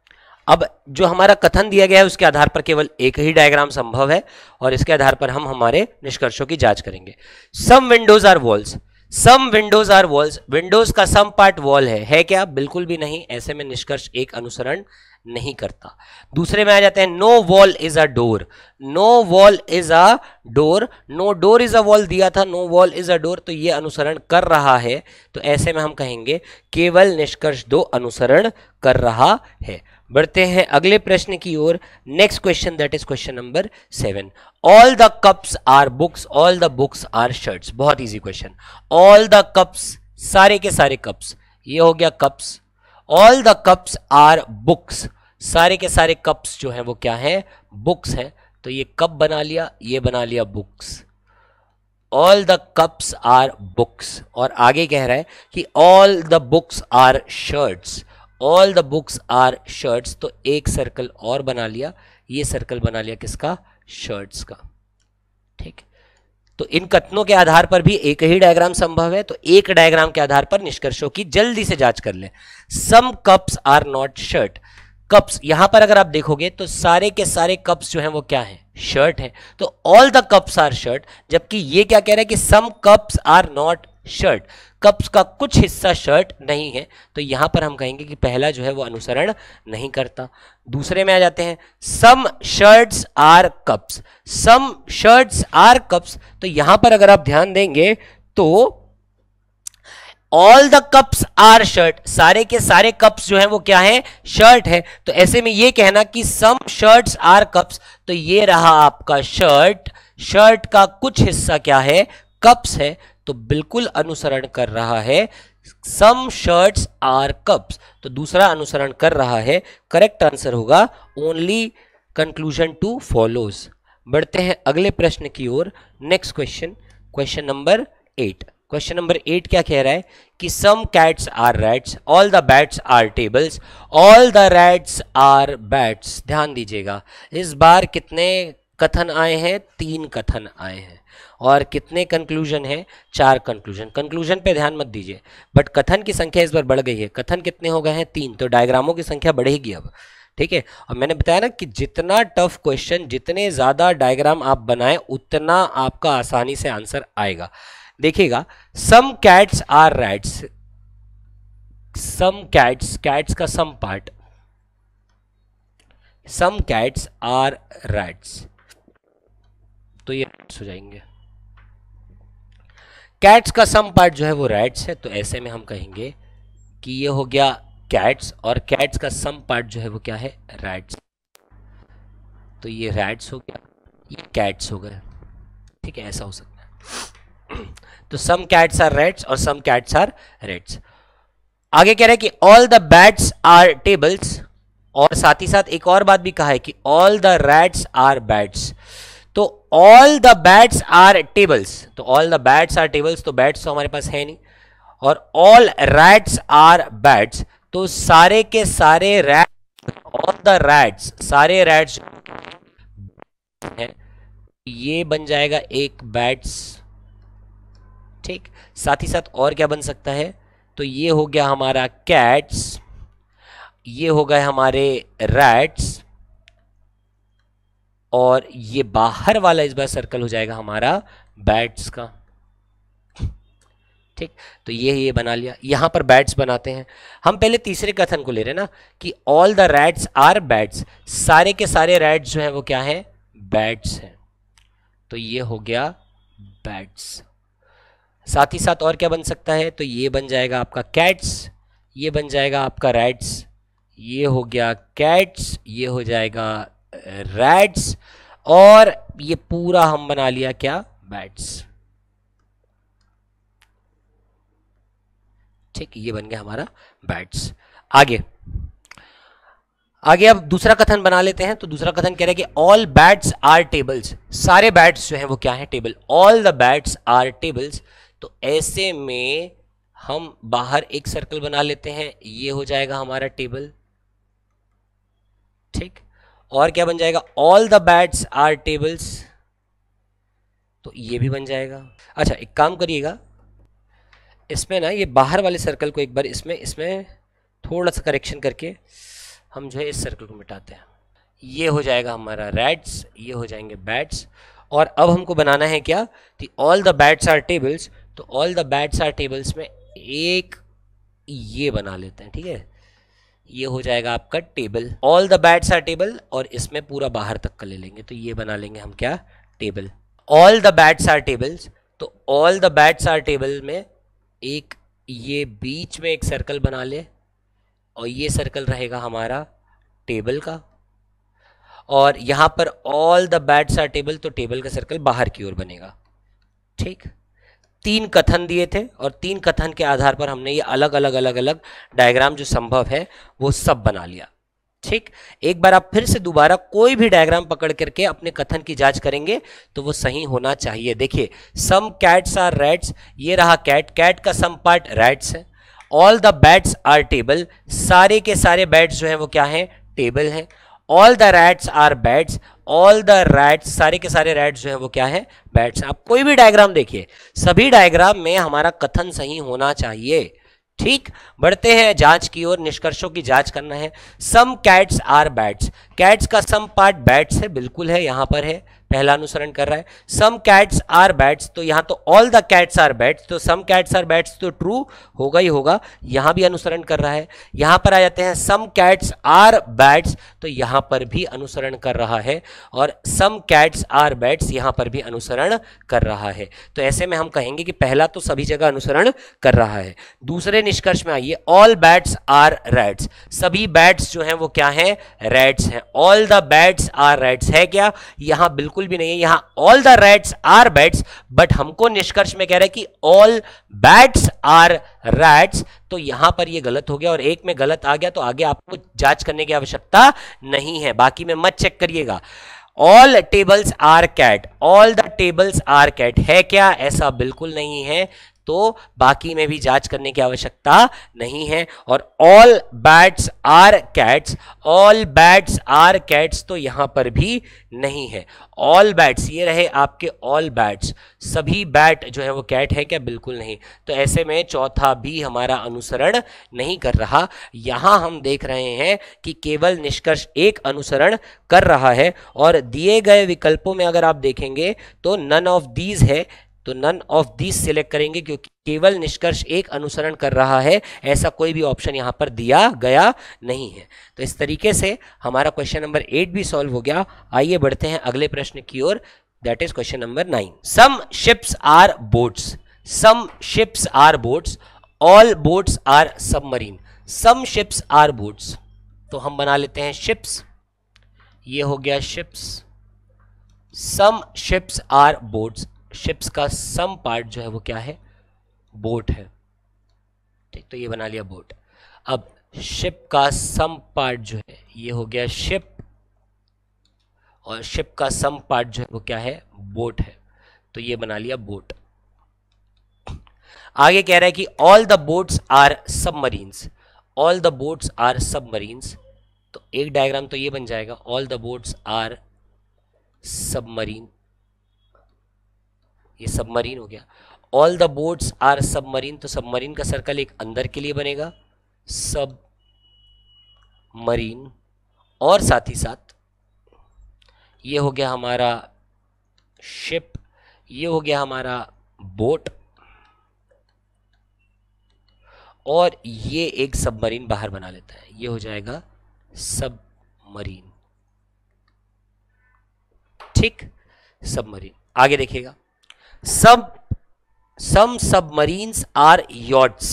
अब जो हमारा कथन दिया गया है उसके आधार पर केवल एक ही डायग्राम संभव है, और इसके आधार पर हम हमारे निष्कर्षों की जांच करेंगे। Some windows are walls, some windows are walls, windows का सम पार्ट वॉल है क्या, बिल्कुल भी नहीं। ऐसे में निष्कर्ष एक अनुसरण नहीं करता। दूसरे में आ जाते हैं, no wall is a door, no wall is a door, no door is a wall दिया था, no wall is a door, तो ये अनुसरण कर रहा है। तो ऐसे में हम कहेंगे केवल निष्कर्ष 2 अनुसरण कर रहा है। बढ़ते हैं अगले प्रश्न की ओर। Next question, that is question number 7। All the cups are books, all the books are shirts, बहुत easy question. All the cups, सारे के सारे कप्स, ये हो गया cups. All the cups are books, सारे के सारे कप्स जो हैं वो क्या हैं, बुक्स हैं। तो ये कप बना लिया, ये बना लिया books. All the cups are books. और आगे कह रहा है कि all the books are shirts, all the books are shirts. तो एक सर्कल और बना लिया, ये सर्कल बना लिया किसका, शर्ट्स का, ठीक। तो इन कथनों के आधार पर भी एक ही डायग्राम संभव है, तो एक डायग्राम के आधार पर निष्कर्षों की जल्दी से जांच कर लें। Some cups are not shirt. Cups, यहां पर अगर आप देखोगे तो सारे के सारे कप्स जो हैं वो क्या हैं, शर्ट हैं, तो all the cups are shirt. जबकि ये क्या कह रहा है कि some cups are not shirt, cups का कुछ हिस्सा शर्ट नहीं है, तो यहां पर हम कहेंगे कि पहला जो है वो अनुसरण नहीं करता। दूसरे में आ जाते हैं, some shirts are cups. Some shirts are cups, तो यहां पर अगर आप ध्यान देंगे तो all the cups are shirt, सारे के सारे कप्स जो हैं वो क्या है, शर्ट है। तो ऐसे में ये कहना कि सम शर्ट्स आर कप्स, तो ये रहा आपका शर्ट, शर्ट का कुछ हिस्सा क्या है, कप्स है, तो बिल्कुल अनुसरण कर रहा है सम शर्ट्स आर कप्स, तो दूसरा अनुसरण कर रहा है। करेक्ट आंसर होगा ओनली कंक्लूजन टू फॉलोज। बढ़ते हैं अगले प्रश्न की ओर। Next question, question number 8। Question number 8 क्या कह रहा है कि some cats are rats, all the bats are tables, all the rats are bats. ध्यान दीजिएगा, इस बार कितने कथन आए हैं, 3 कथन आए हैं, और कितने कंक्लूजन है, 4 कंक्लूजन। कंक्लूजन पे ध्यान मत दीजिए, बट कथन की संख्या इस बार बढ़ गई है। कथन कितने हो गए हैं, 3, तो डायग्रामों की संख्या बढ़ेगी अब, ठीक है। और मैंने बताया ना कि जितना टफ क्वेश्चन, जितने ज्यादा डायग्राम आप बनाएं, उतना आपका आसानी से आंसर आएगा। देखिएगा, some cats are rats, some cats, cats का some part, some cats are rats, तो ये रैट्स हो जाएंगे। कैट्स का सम पार्ट जो है वो रैट्स है, तो ऐसे में हम कहेंगे कि ये हो गया कैट्स, और कैट्स का सम पार्ट जो है वो क्या है, रैट्स, तो ये रैट्स हो गया, ये कैट्स हो गए, ठीक है, ऐसा हो सकता है। तो सम कैट्स आर रैट्स और सम कैट्स आर रैट्स। आगे कह रहे हैं कि all the bats are tables, और साथ ही साथ एक और बात भी कहा है कि all the rats are bats. तो all the bats are tables, तो all the bats are tables, तो बैट्स तो हमारे पास है नहीं, और ऑल रैट्स आर बैट्स, तो सारे के सारे रैट्स, ऑल द रैट्स, सारे रैट्स है, ये बन जाएगा एक बैट्स, ठीक। साथ ही साथ और क्या बन सकता है, तो ये हो गया हमारा कैट्स, ये हो गए हमारे रैट्स, और ये बाहर वाला इस बार सर्कल हो जाएगा हमारा बैट्स का, ठीक। तो ये बना लिया, यहां पर बैट्स बनाते हैं। हम पहले तीसरे कथन को ले रहे हैं ना कि all the rats are bats, सारे के सारे रैट्स जो हैं वो क्या है, बैट्स हैं, तो ये हो गया बैट्स। साथ ही साथ और क्या बन सकता है, तो ये बन जाएगा आपका कैट्स, ये बन जाएगा आपका रैट्स, ये हो गया कैट्स, ये हो जाएगा रैट्स, और ये पूरा हम बना लिया क्या, बैट्स, ठीक, ये बन गया हमारा बैट्स। आगे अब दूसरा कथन बना लेते हैं। तो दूसरा कथन कह रहा है कि ऑल बैट्स आर टेबल्स, सारे बैट्स जो हैं वो क्या है, table, all the bats are tables. तो ऐसे में हम बाहर एक सर्कल बना लेते हैं, ये हो जाएगा हमारा टेबल, ठीक। और क्या बन जाएगा, all the bats are tables, तो ये भी बन जाएगा। अच्छा, एक काम करिएगा, इसमें ना ये बाहर वाले सर्कल को एक बार इसमें थोड़ा सा करेक्शन करके हम जो है इस सर्कल को मिटाते हैं। ये हो जाएगा हमारा रैट्स, ये हो जाएंगे बैट्स, और अब हमको बनाना है क्या, कि all the bats are tables, तो all the bats are tables में एक ये बना लेते हैं, ठीक है, ये हो जाएगा आपका table, all the bats are table, और इसमें पूरा बाहर तक का ले लेंगे, तो ये बना लेंगे हम क्या, table, all the bats are tables. तो all the bats are table में एक ये बीच में एक सर्कल बना ले, और ये सर्कल रहेगा हमारा टेबल का, और यहां पर all the bats are table, तो टेबल का सर्कल बाहर की ओर बनेगा, ठीक। 3 कथन दिए थे, और 3 कथन के आधार पर हमने ये अलग अलग डायग्राम जो संभव है वो सब बना लिया, ठीक। एक बार आप फिर से दोबारा कोई भी डायग्राम पकड़ करके अपने कथन की जांच करेंगे तो वो सही होना चाहिए। देखिए, सम कैट्स आर रैट्स, ये रहा कैट, कैट का सम पार्ट रैट्स है, all the bats are table, सारे के सारे बैट्स जो हैं वो क्या हैं, टेबल हैं, all the rats are bats, all the rats, सारे के सारे रैट्स जो है वो क्या है, बैट्स। आप कोई भी डायग्राम देखिए, सभी डायग्राम में हमारा कथन सही होना चाहिए। ठीक, बढ़ते हैं जांच की ओर, निष्कर्षों की जांच करना है। Some cats are bats, cats का सम पार्ट बैट्स है, बिल्कुल है, यहां पर है, पहला अनुसरण कर रहा है। सम कैट्स आर बैट्स, तो यहां तो all the cats are bats, तो सम कैट्स आर बैट्स तो ट्रू होगा ही होगा, यहां भी अनुसरण कर रहा है। यहां पर आ जाते हैं सम कैट्स आर बैट्स, तो यहां पर भी अनुसरण कर रहा है, और सम कैट्स आर बैट्स यहां पर भी अनुसरण कर रहा है। तो ऐसे में हम कहेंगे कि पहला तो सभी जगह अनुसरण कर रहा है। दूसरे निष्कर्ष में आइए, ऑल बैट्स आर रैट्स, सभी बैट्स जो हैं वो क्या हैं, रैट्स हैं। All the bats are rats है क्या, यहां बिल्कुल भी नहीं है, यहां all the rats are bats, but हमको निष्कर्ष में कह रहा है कि ऑल बैट्स आर रैट्स, तो यहां पर ये गलत हो गया, और एक में गलत आ गया तो आगे आपको जांच करने की आवश्यकता नहीं है, बाकी में मत चेक करिएगा। All tables are cat, all the tables are cat है क्या, ऐसा बिल्कुल नहीं है, तो बाकी में भी जांच करने की आवश्यकता नहीं है। और all bats are cats, all bats are cats, तो यहां पर भी नहीं है। ऑल बैट्स, ये रहे आपके ऑल बैट्स, सभी बैट जो है वो कैट है क्या, बिल्कुल नहीं, तो ऐसे में चौथा भी हमारा अनुसरण नहीं कर रहा। यहां हम देख रहे हैं कि केवल निष्कर्ष एक अनुसरण कर रहा है, और दिए गए विकल्पों में अगर आप देखेंगे तो नन ऑफ दीज है, तो नन ऑफ दीज सिलेक्ट करेंगे, क्योंकि केवल निष्कर्ष एक अनुसरण कर रहा है, ऐसा कोई भी ऑप्शन यहां पर दिया गया नहीं है। तो इस तरीके से हमारा क्वेश्चन नंबर 8 भी सॉल्व हो गया। आइए बढ़ते हैं अगले प्रश्न की ओर, that is question number 9। Some ships are boats, some ships are boats, all boats are submarine. Some ships are boats, तो हम बना लेते हैं शिप्स, ये हो गया ships. Some ships are boats, ships का सम पार्ट जो है वो क्या है, बोट है। ठीक, तो ये बना लिया बोट। अब शिप का सम पार्ट जो है ये हो गया शिप, और शिप का सम पार्ट जो है वो क्या है, बोट है, तो ये बना लिया बोट। आगे कह रहा है कि all the boats are submarines, all the boats are submarines, तो एक डायग्राम तो ये बन जाएगा, all the boats are submarine, ये सबमरीन हो गया। All the boats are submarine, तो सबमरीन का सर्कल एक अंदर के लिए बनेगा, सब मरीन, और साथ ही साथ ये हो गया हमारा शिप, ये हो गया हमारा बोट, और ये एक सबमरीन बाहर बना लेता है, ये हो जाएगा सबमरीन। ठीक, सबमरीन। आगे देखिएगा, some submarines are yachts,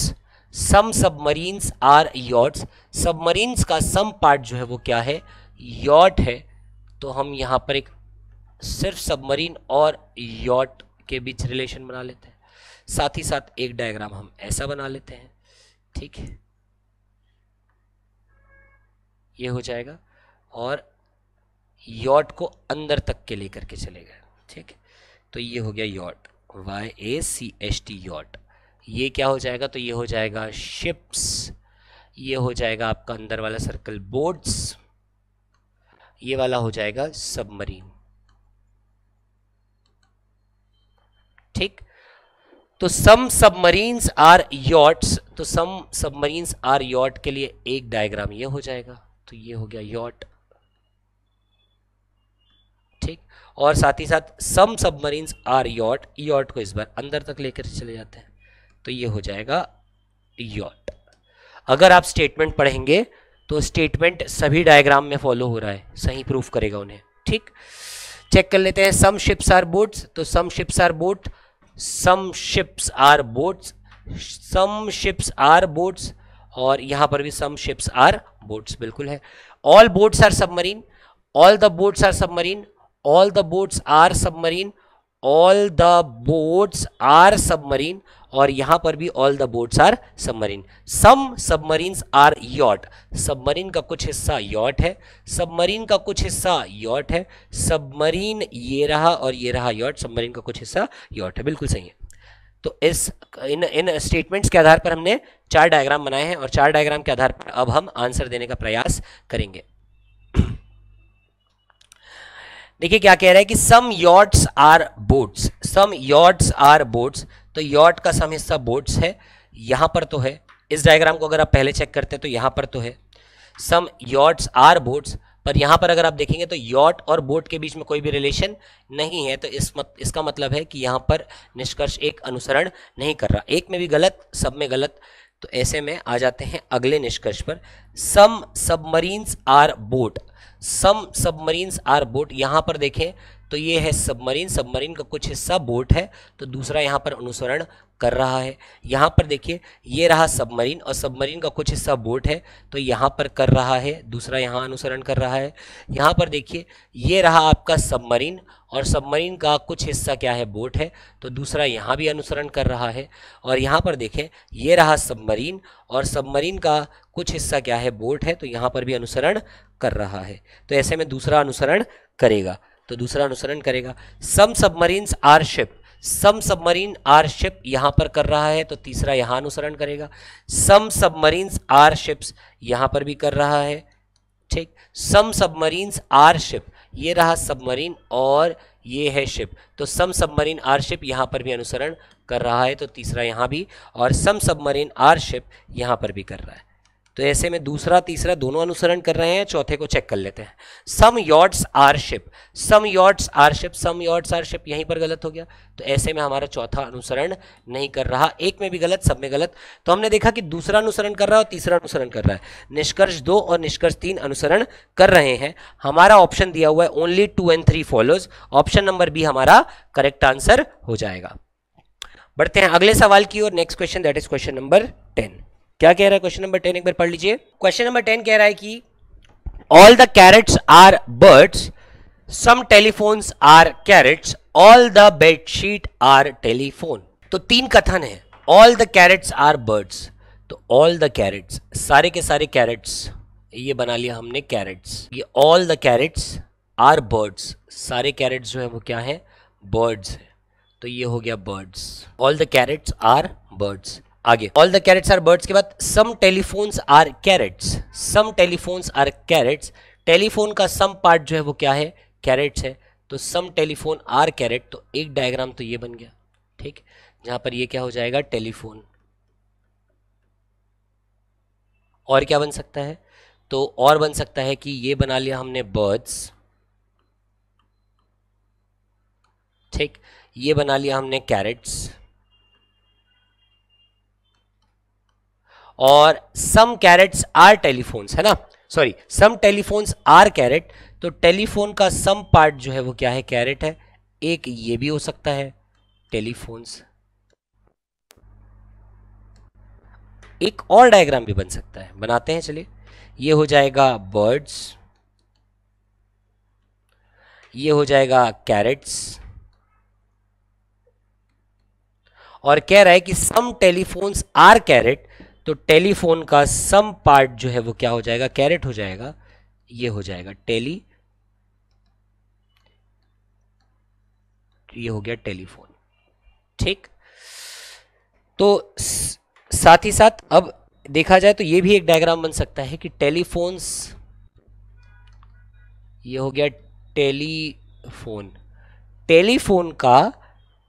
some submarines are yachts, submarines का सम पार्ट जो है वो क्या है, यॉट है, तो हम यहां पर एक सिर्फ सबमरीन और यॉट के बीच रिलेशन बना लेते हैं। साथ ही साथ एक डायग्राम हम ऐसा बना लेते हैं, ठीक है, ये हो जाएगा, और यॉट को अंदर तक के लेकर के चले गए। ठीक है, तो ये हो गया यॉट, YACHT यॉट। ये क्या हो जाएगा, तो ये हो जाएगा शिप्स, ये हो जाएगा आपका अंदर वाला सर्कल बोट्स, ये वाला हो जाएगा सबमरीन। ठीक, तो सम सबमरीन्स आर यॉट्स, तो सम सबमरीन्स आर यॉट के लिए एक डायग्राम ये हो जाएगा, तो ये हो गया यॉट। ठीक, और साथ ही साथ सम सबमरीन्स आर यॉट, यॉट को इस बार अंदर तक लेकर चले जाते हैं, तो ये हो जाएगा यॉट। अगर आप स्टेटमेंट पढ़ेंगे तो स्टेटमेंट सभी डायग्राम में फॉलो हो रहा है, सही प्रूफ करेगा उन्हें। ठीक, चेक कर लेते हैं, सम शिप्स आर बोट्स, तो some ships are boat, some ships are boats, some ships are boats, और यहां पर भी सम शिप्स आर बोट्स बिल्कुल है। All boats are submarine, all the boats are submarine, all the boats are submarine, all the boats are submarine, और यहां पर भी all the boats are submarine. Some submarines are yacht, submarine का कुछ हिस्सा yacht है, सबमरीन का कुछ हिस्सा यॉट है, सबमरीन ये रहा और ये रहा यॉट, सबमरीन का कुछ हिस्सा यॉट है, बिल्कुल सही है। तो इन स्टेटमेंट्स के आधार पर हमने 4 डायग्राम बनाए हैं, और 4 डायग्राम के आधार पर अब हम आंसर देने का प्रयास करेंगे। देखिए क्या कह रहा है कि some yachts are boats, some yachts are boats, तो यॉट का सम हिस्सा बोट्स है, यहां पर तो है। इस डायग्राम को अगर आप पहले चेक करते हैं तो यहां पर तो है सम यॉट्स आर बोट्स, पर यहां पर अगर आप देखेंगे तो यॉट और बोट के बीच में कोई भी रिलेशन नहीं है, तो इसका मतलब है कि यहां पर निष्कर्ष एक अनुसरण नहीं कर रहा। एक में भी गलत, सब में गलत। तो ऐसे में आ जाते हैं अगले निष्कर्ष पर। Some submarines are boat, some submarines are boat, यहां पर देखें तो ये है सबमरीन, सबमरीन का कुछ हिस्सा बोट है, तो दूसरा यहां पर अनुसरण कर रहा है। यहां पर देखिए ये रहा सबमरीन और सबमरीन का कुछ हिस्सा बोट है, तो यहां पर कर रहा है, दूसरा यहां अनुसरण कर रहा है। यहां पर देखिए ये रहा आपका सबमरीन और सबमरीन का कुछ हिस्सा क्या है, बोट है, तो दूसरा यहां भी अनुसरण कर रहा है। और यहां पर देखें ये रहा सबमरीन और सबमरीन का कुछ हिस्सा क्या है, बोट है, तो यहां पर भी अनुसरण कर रहा है। तो ऐसे में दूसरा अनुसरण करेगा, तो दूसरा अनुसरण करेगा। Some submarines are ship, some submarine are ship यहां पर कर रहा है, तो तीसरा यहां अनुसरण करेगा। सम सबमरीन्स आर शिप्स यहां पर भी कर रहा है, ठीक। सम सबमरीन्स आर शिप, ये रहा सबमरीन और ये है शिप, तो सम सबमरीन आर शिप यहां पर भी अनुसरण कर रहा है, तो तीसरा यहां भी, और सम सबमरीन आर शिप यहां पर भी कर रहा है। तो ऐसे में दूसरा तीसरा दोनों अनुसरण कर रहे हैं। चौथे को चेक कर लेते हैं। Some yachts are ship, some yachts are ship, some yachts are ship यहीं पर गलत हो गया, तो ऐसे में हमारा चौथा अनुसरण नहीं कर रहा। एक में भी गलत, सब में गलत। तो हमने देखा कि दूसरा अनुसरण कर रहा है और तीसरा अनुसरण कर रहा है। निष्कर्ष 2 और निष्कर्ष 3 अनुसरण कर रहे हैं। हमारा ऑप्शन दिया हुआ है only 2 and 3 follows, option number B हमारा करेक्ट आंसर हो जाएगा। बढ़ते हैं अगले सवाल की ओर। Next question, that is question number 10। क्या कह रहा है क्वेश्चन नंबर 10, एक बार पढ़ लीजिए। क्वेश्चन नंबर 10 कह रहा है कि all the carrots are birds, some telephones are carrots, all the bedsheet are telephone. तो 3 कथन है। All the carrots are birds, तो ऑल द कैरेट्स, सारे के सारे कैरेट्स, ये बना लिया हमने कैरेट्स। ये all the carrots are birds, सारे कैरेट्स जो है वो क्या है, बर्ड्स है, तो ये हो गया birds. All the carrots are birds. आगे all the carrots are birds के बाद some telephones are carrots, some telephones are carrots, telephone का सम पार्ट जो है वो क्या है, कैरेट्स है, तो सम टेलीफोन आर कैरेट। तो एक डायग्राम तो ये बन गया, ठीक, जहां पर ये क्या हो जाएगा, टेलीफोन। और क्या बन सकता है, तो और बन सकता है कि ये बना लिया हमने बर्ड्स, ठीक, ये बना लिया हमने कैरेट्स, और सम कैरेट्स आर टेलीफोन्स, है ना, sorry some telephones are carrot, तो टेलीफोन का सम पार्ट जो है वो क्या है, कैरेट है। एक ये भी हो सकता है टेलीफोन्स। एक और डायग्राम भी बन सकता है, बनाते हैं चलिए। ये हो जाएगा बर्ड्स, ये हो जाएगा कैरेट्स, और कह रहा है कि सम टेलीफोन्स आर कैरेट, तो टेलीफोन का सम पार्ट जो है वो क्या हो जाएगा, कैरेट हो जाएगा, ये हो जाएगा टेली, ये हो गया टेलीफोन, ठीक। तो साथ ही साथ अब देखा जाए तो ये भी एक डायग्राम बन सकता है कि टेलीफोन्स, ये हो गया टेलीफोन, टेलीफोन का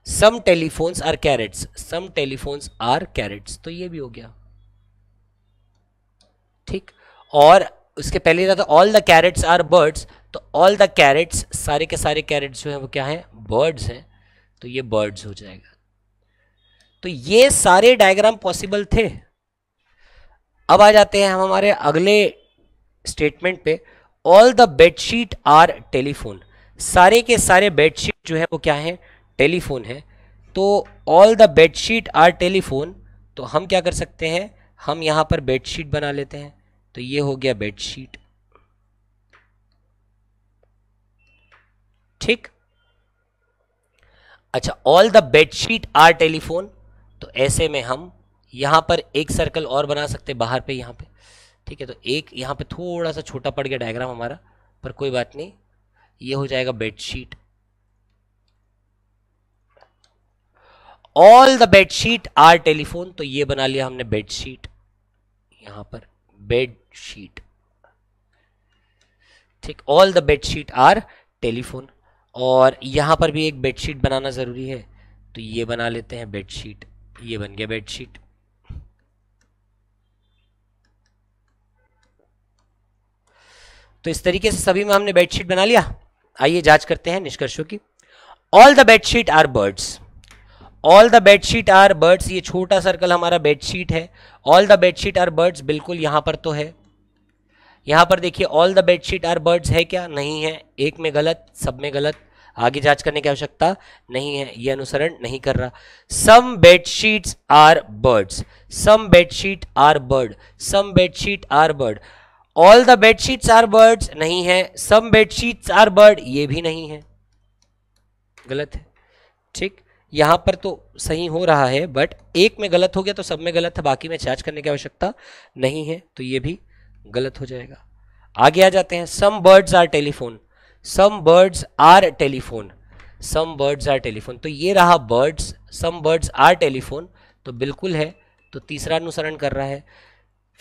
some telephones are carrots, some telephones are carrots, तो ये भी हो गया, ठीक। और उसके पहले रहता all the carrots are birds, तो ऑल द कैरेट्स, सारे के सारे कैरेट्स जो है वो क्या है, बर्ड्स हैं, तो ये बर्ड्स हो जाएगा। तो ये सारे डायग्राम पॉसिबल थे। अब आ जाते हैं हम हमारे अगले स्टेटमेंट पे। All the bedsheet are telephone, सारे के सारे बेडशीट जो है वो क्या है, टेलीफोन है, तो all the bedsheet are telephone, तो हम क्या कर सकते हैं, हम यहां पर बेडशीट बना लेते हैं, तो ये हो गया बेडशीट, ठीक। अच्छा, all the bedsheet are telephone, तो ऐसे में हम यहां पर एक सर्कल और बना सकते बाहर पे, यहां पे, ठीक है। तो एक यहां पे थोड़ा सा छोटा पड़ गया डायग्राम हमारा, पर कोई बात नहीं, ये हो जाएगा bedsheet. All the bedsheet are telephone, तो ये बना लिया हमने बेडशीट, यहां पर बेडशीट, ठीक। All the bedsheet are telephone. और यहाँ पर भी एक बेडशीट बनाना ज़रूरी है, तो ये बना लेते हैं बेडशीट, ये बन गया बेडशीट। तो इस तरीके से सभी में हमने बेडशीट बना लिया। आइए जांच करते हैं निष्कर्षों की। All the bedsheet are birds, all the bedsheet are birds, ये छोटा सर्कल हमारा बेडशीट है। All the bedsheet are birds बिल्कुल यहां पर तो है। यहां पर देखिए all the bedsheet are birds है क्या? नहीं है, एक में गलत, सब में गलत, आगे जांच करने की आवश्यकता नहीं है, ये अनुसरण नहीं कर रहा। Some bedsheets are birds, some bedsheet are bird, some bedsheet are bird. All the bedsheets are birds नहीं है, सम बेडशीट्स आर बर्ड ये भी नहीं है, गलत है। ठीक, यहां पर तो सही हो रहा है, बट एक में गलत हो गया तो सब में गलत है, बाकी में जांच करने की आवश्यकता नहीं है, तो ये भी गलत हो जाएगा। आगे आ जाते हैं। Some birds are telephone, some birds are telephone, some birds are telephone, तो ये रहा birds, some birds are telephone तो बिल्कुल है, तो तीसरा अनुसरण कर रहा है।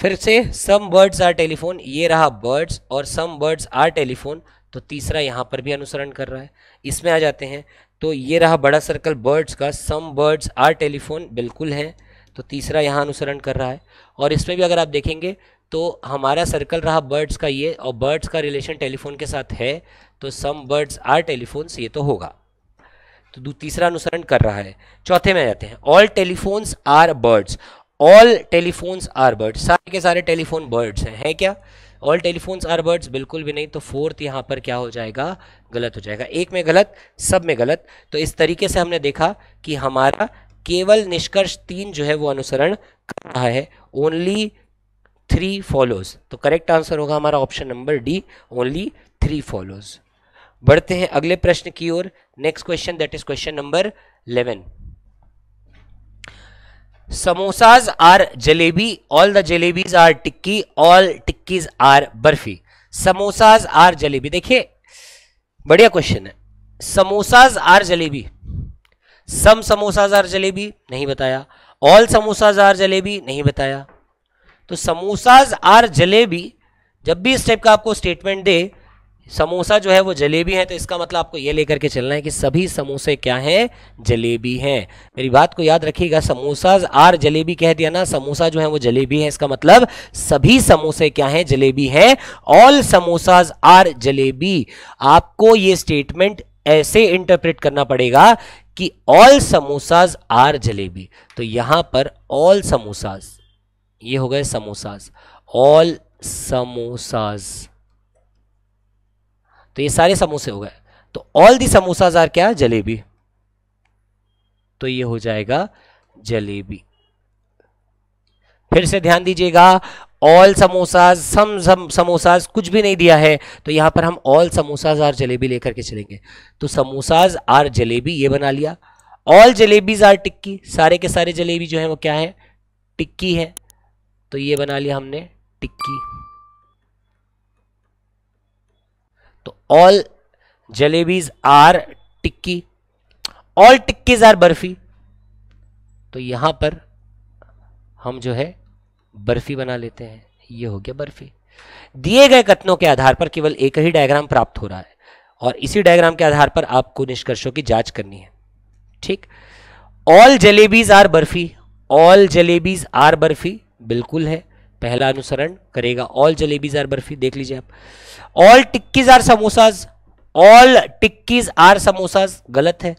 फिर से सम बर्ड्स आर टेलीफोन, ये रहा बर्ड्स और सम बर्ड्स आर टेलीफोन, तो तीसरा यहां पर भी अनुसरण कर रहा है। इसमें आ जाते हैं, तो ये रहा बड़ा सर्कल बर्ड्स का, सम बर्ड्स आर टेलीफोन बिल्कुल है, तो तीसरा यहां अनुसरण कर रहा है। और इसमें भी अगर आप देखेंगे तो हमारा सर्कल रहा बर्ड्स का ये, और बर्ड्स का रिलेशन टेलीफोन के साथ है, तो सम बर्ड्स आर टेलीफोन्स ये तो होगा, तो तीसरा अनुसरण कर रहा है। चौथे में आ जाते हैं। All telephones are birds, all telephones are birds, सारे के सारे टेलीफोन बर्ड्स हैं, है क्या? ऑल टेलीफोन्स आर बर्ड्स बिल्कुल भी नहीं, तो फोर्थ यहां पर क्या हो जाएगा? गलत हो जाएगा, एक में गलत, सब में गलत। तो इस तरीके से हमने देखा कि हमारा केवल निष्कर्ष 3 जो है वो अनुसरण कर रहा है, ओनली 3 फॉलोज। तो करेक्ट आंसर होगा हमारा option number D, only 3 follows. बढ़ते हैं अगले प्रश्न की ओर। Next question, that is question number 11। Samosas are jalebi, all the jalebis are tikki, all tikkis are barfi. Samosas are jalebi, देखिए बढ़िया क्वेश्चन है। Samosas are jalebi, some samosas are jalebi नहीं बताया, ऑल समोसाज आर जलेबी नहीं बताया। तो समोसाज आर जलेबी, जब भी इस टाइप का आपको स्टेटमेंट दे समोसा जो है वो जलेबी है, तो इसका मतलब आपको ये लेकर के चलना है कि सभी समोसे क्या हैं? जलेबी हैं। मेरी बात को याद रखिएगा, समोसाज आर जलेबी कह दिया ना, समोसा जो है वो जलेबी है, इसका मतलब सभी समोसे क्या हैं? जलेबी हैं। ऑल समोसाज आर जलेबी, आपको ये स्टेटमेंट ऐसे इंटरप्रेट करना पड़ेगा कि ऑल समोसाज आर जलेबी। तो यहां पर ऑल समोसाज, ये हो गए समोसाज, ऑल समोसाज, तो ये सारे समोसे हो गए। तो ऑल दी समोसाज आर क्या? जलेबी, तो ये हो जाएगा जलेबी। फिर से ध्यान दीजिएगा, ऑल समोसाज, सम समोसाज कुछ भी नहीं दिया है, तो यहां पर हम ऑल समोसाज आर जलेबी लेकर के चलेंगे। तो समोसाज आर जलेबी ये बना लिया। ऑल जलेबीज आर टिक्की, सारे के सारे जलेबी जो है वो क्या है? टिक्की है, तो ये बना लिया हमने टिक्की। तो all jalebis are tikki, all tikkis are barfi, तो यहां पर हम जो है बर्फी बना लेते हैं, ये हो गया बर्फी। दिए गए कथनों के आधार पर केवल एक ही डायग्राम प्राप्त हो रहा है और इसी डायग्राम के आधार पर आपको निष्कर्षों की जांच करनी है। ठीक, all jalebis are barfi, all jalebis are barfi बिल्कुल है, पहला अनुसरण करेगा। ऑल जलेबीज आर बर्फी, देख लीजिए आप। All tikkis are samosas, all tikkis are samosas गलत है।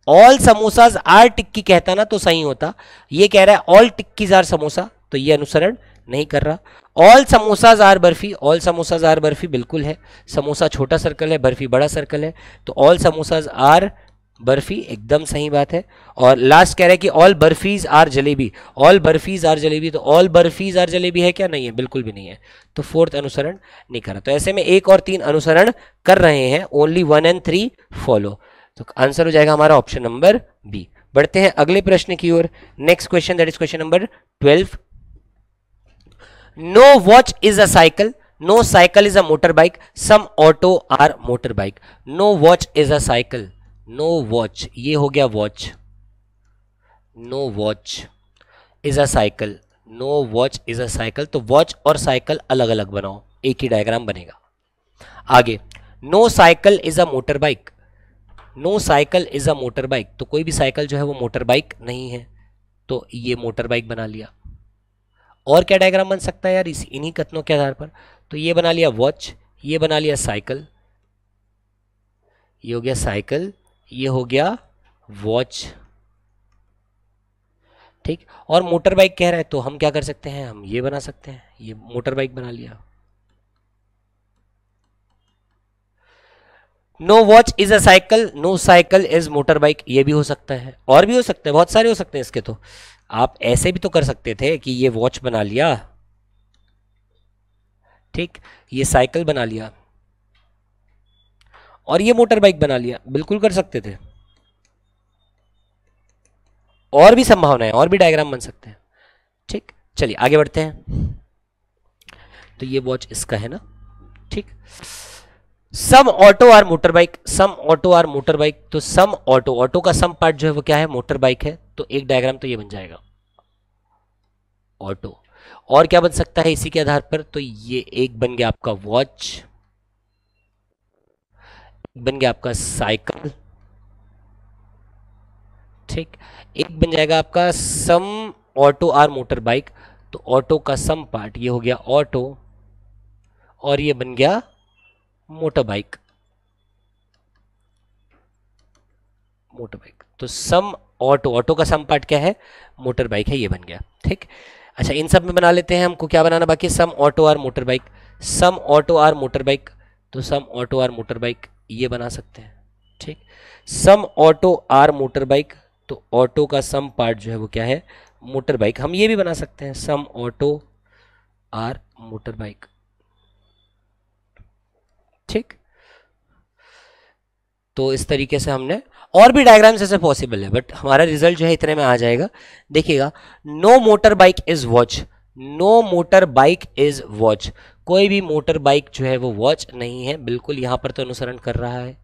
ऑल समोसाज आर टिक्की कहता ना तो सही होता, ये कह रहा है ऑल टिक्कीज आर समोसा, तो ये अनुसरण नहीं कर रहा। All samosas are barfi, all samosas are barfi बिल्कुल है, समोसा छोटा सर्कल है, बर्फी बड़ा सर्कल है, तो ऑल समोसाज आर बर्फी एकदम सही बात है। और लास्ट कह रहे हैं कि all barfis are jalebi, all barfis are jalebi, तो ऑल बर्फीज आर जलेबी है क्या? नहीं है, बिल्कुल भी नहीं है, तो फोर्थ अनुसरण नहीं कर रहा। तो ऐसे में 1 और 3 अनुसरण कर रहे हैं, ओनली 1 and 3 फॉलो, तो आंसर हो जाएगा हमारा ऑप्शन नंबर बी। बढ़ते हैं अगले प्रश्न की ओर। Next question, that is question number 12। No watch is a cycle, no cycle is a motor bike, some auto are motor bike. No watch is a cycle, no watch ये हो गया watch, no watch is a cycle, no watch is a cycle, तो watch और cycle अलग अलग बनाओ, एक ही डायग्राम बनेगा। आगे, no cycle is a motor bike, no cycle is a motor bike, तो कोई भी साइकिल जो है वो मोटर बाइक नहीं है, तो ये मोटर बाइक बना लिया। और क्या डायग्राम बन सकता है यार इन्हीं कथनों के आधार पर? तो ये बना लिया वॉच, ये बना लिया साइकिल, ये हो गया साइकिल, ये हो गया वॉच, ठीक। और मोटर बाइक कह रहा है तो हम क्या कर सकते हैं, हम ये बना सकते हैं, ये मोटर बाइक बना लिया। No watch is a cycle, no cycle is motor bike, ये भी हो सकता है, और भी हो सकते हैं, बहुत सारे हो सकते हैं इसके। तो आप ऐसे भी तो कर सकते थे कि ये वॉच बना लिया, ठीक, ये साइकिल बना लिया और ये मोटर बाइक बना लिया, बिल्कुल कर सकते थे। और भी संभावना है, और भी डायग्राम बन सकते हैं, ठीक। चलिए आगे बढ़ते हैं। तो ये वॉच इसका है ना, ठीक। Some auto are motor bike, some auto are motor bike, तो सम ऑटो, ऑटो का सम पार्ट जो है वो क्या है, मोटर बाइक है, तो एक डायग्राम तो ये बन जाएगा ऑटो। और क्या बन सकता है इसी के आधार पर, तो ये एक बन गया आपका वॉच, बन गया आपका साइकिल, ठीक। एक बन जाएगा आपका सम ऑटो आर मोटर बाइक, तो ऑटो का सम पार्ट ये हो गया ऑटो, और ये बन गया मोटर बाइक, मोटर बाइक। तो सम ऑटो, ऑटो का सम पार्ट क्या है, मोटर बाइक है, ये बन गया, ठीक। अच्छा इन सब में बना लेते हैं, हमको क्या बनाना बाकी, some auto are motor bike, some auto are motor bike, तो some auto are motor bike ये बना सकते हैं, ठीक। Some auto are motor bike, तो ऑटो का सम पार्ट जो है वो क्या है, मोटर बाइक, हम ये भी बना सकते हैं सम ऑटो आर मोटर बाइक, ठीक। तो इस तरीके से हमने, और भी डायग्राम्स ऐसे पॉसिबल है, बट हमारा रिजल्ट जो है इतने में आ जाएगा। देखिएगा, no motor bike is watch, no motor bike is watch, कोई भी मोटर बाइक जो है वो वॉच नहीं है, बिल्कुल यहां पर तो अनुसरण कर रहा है।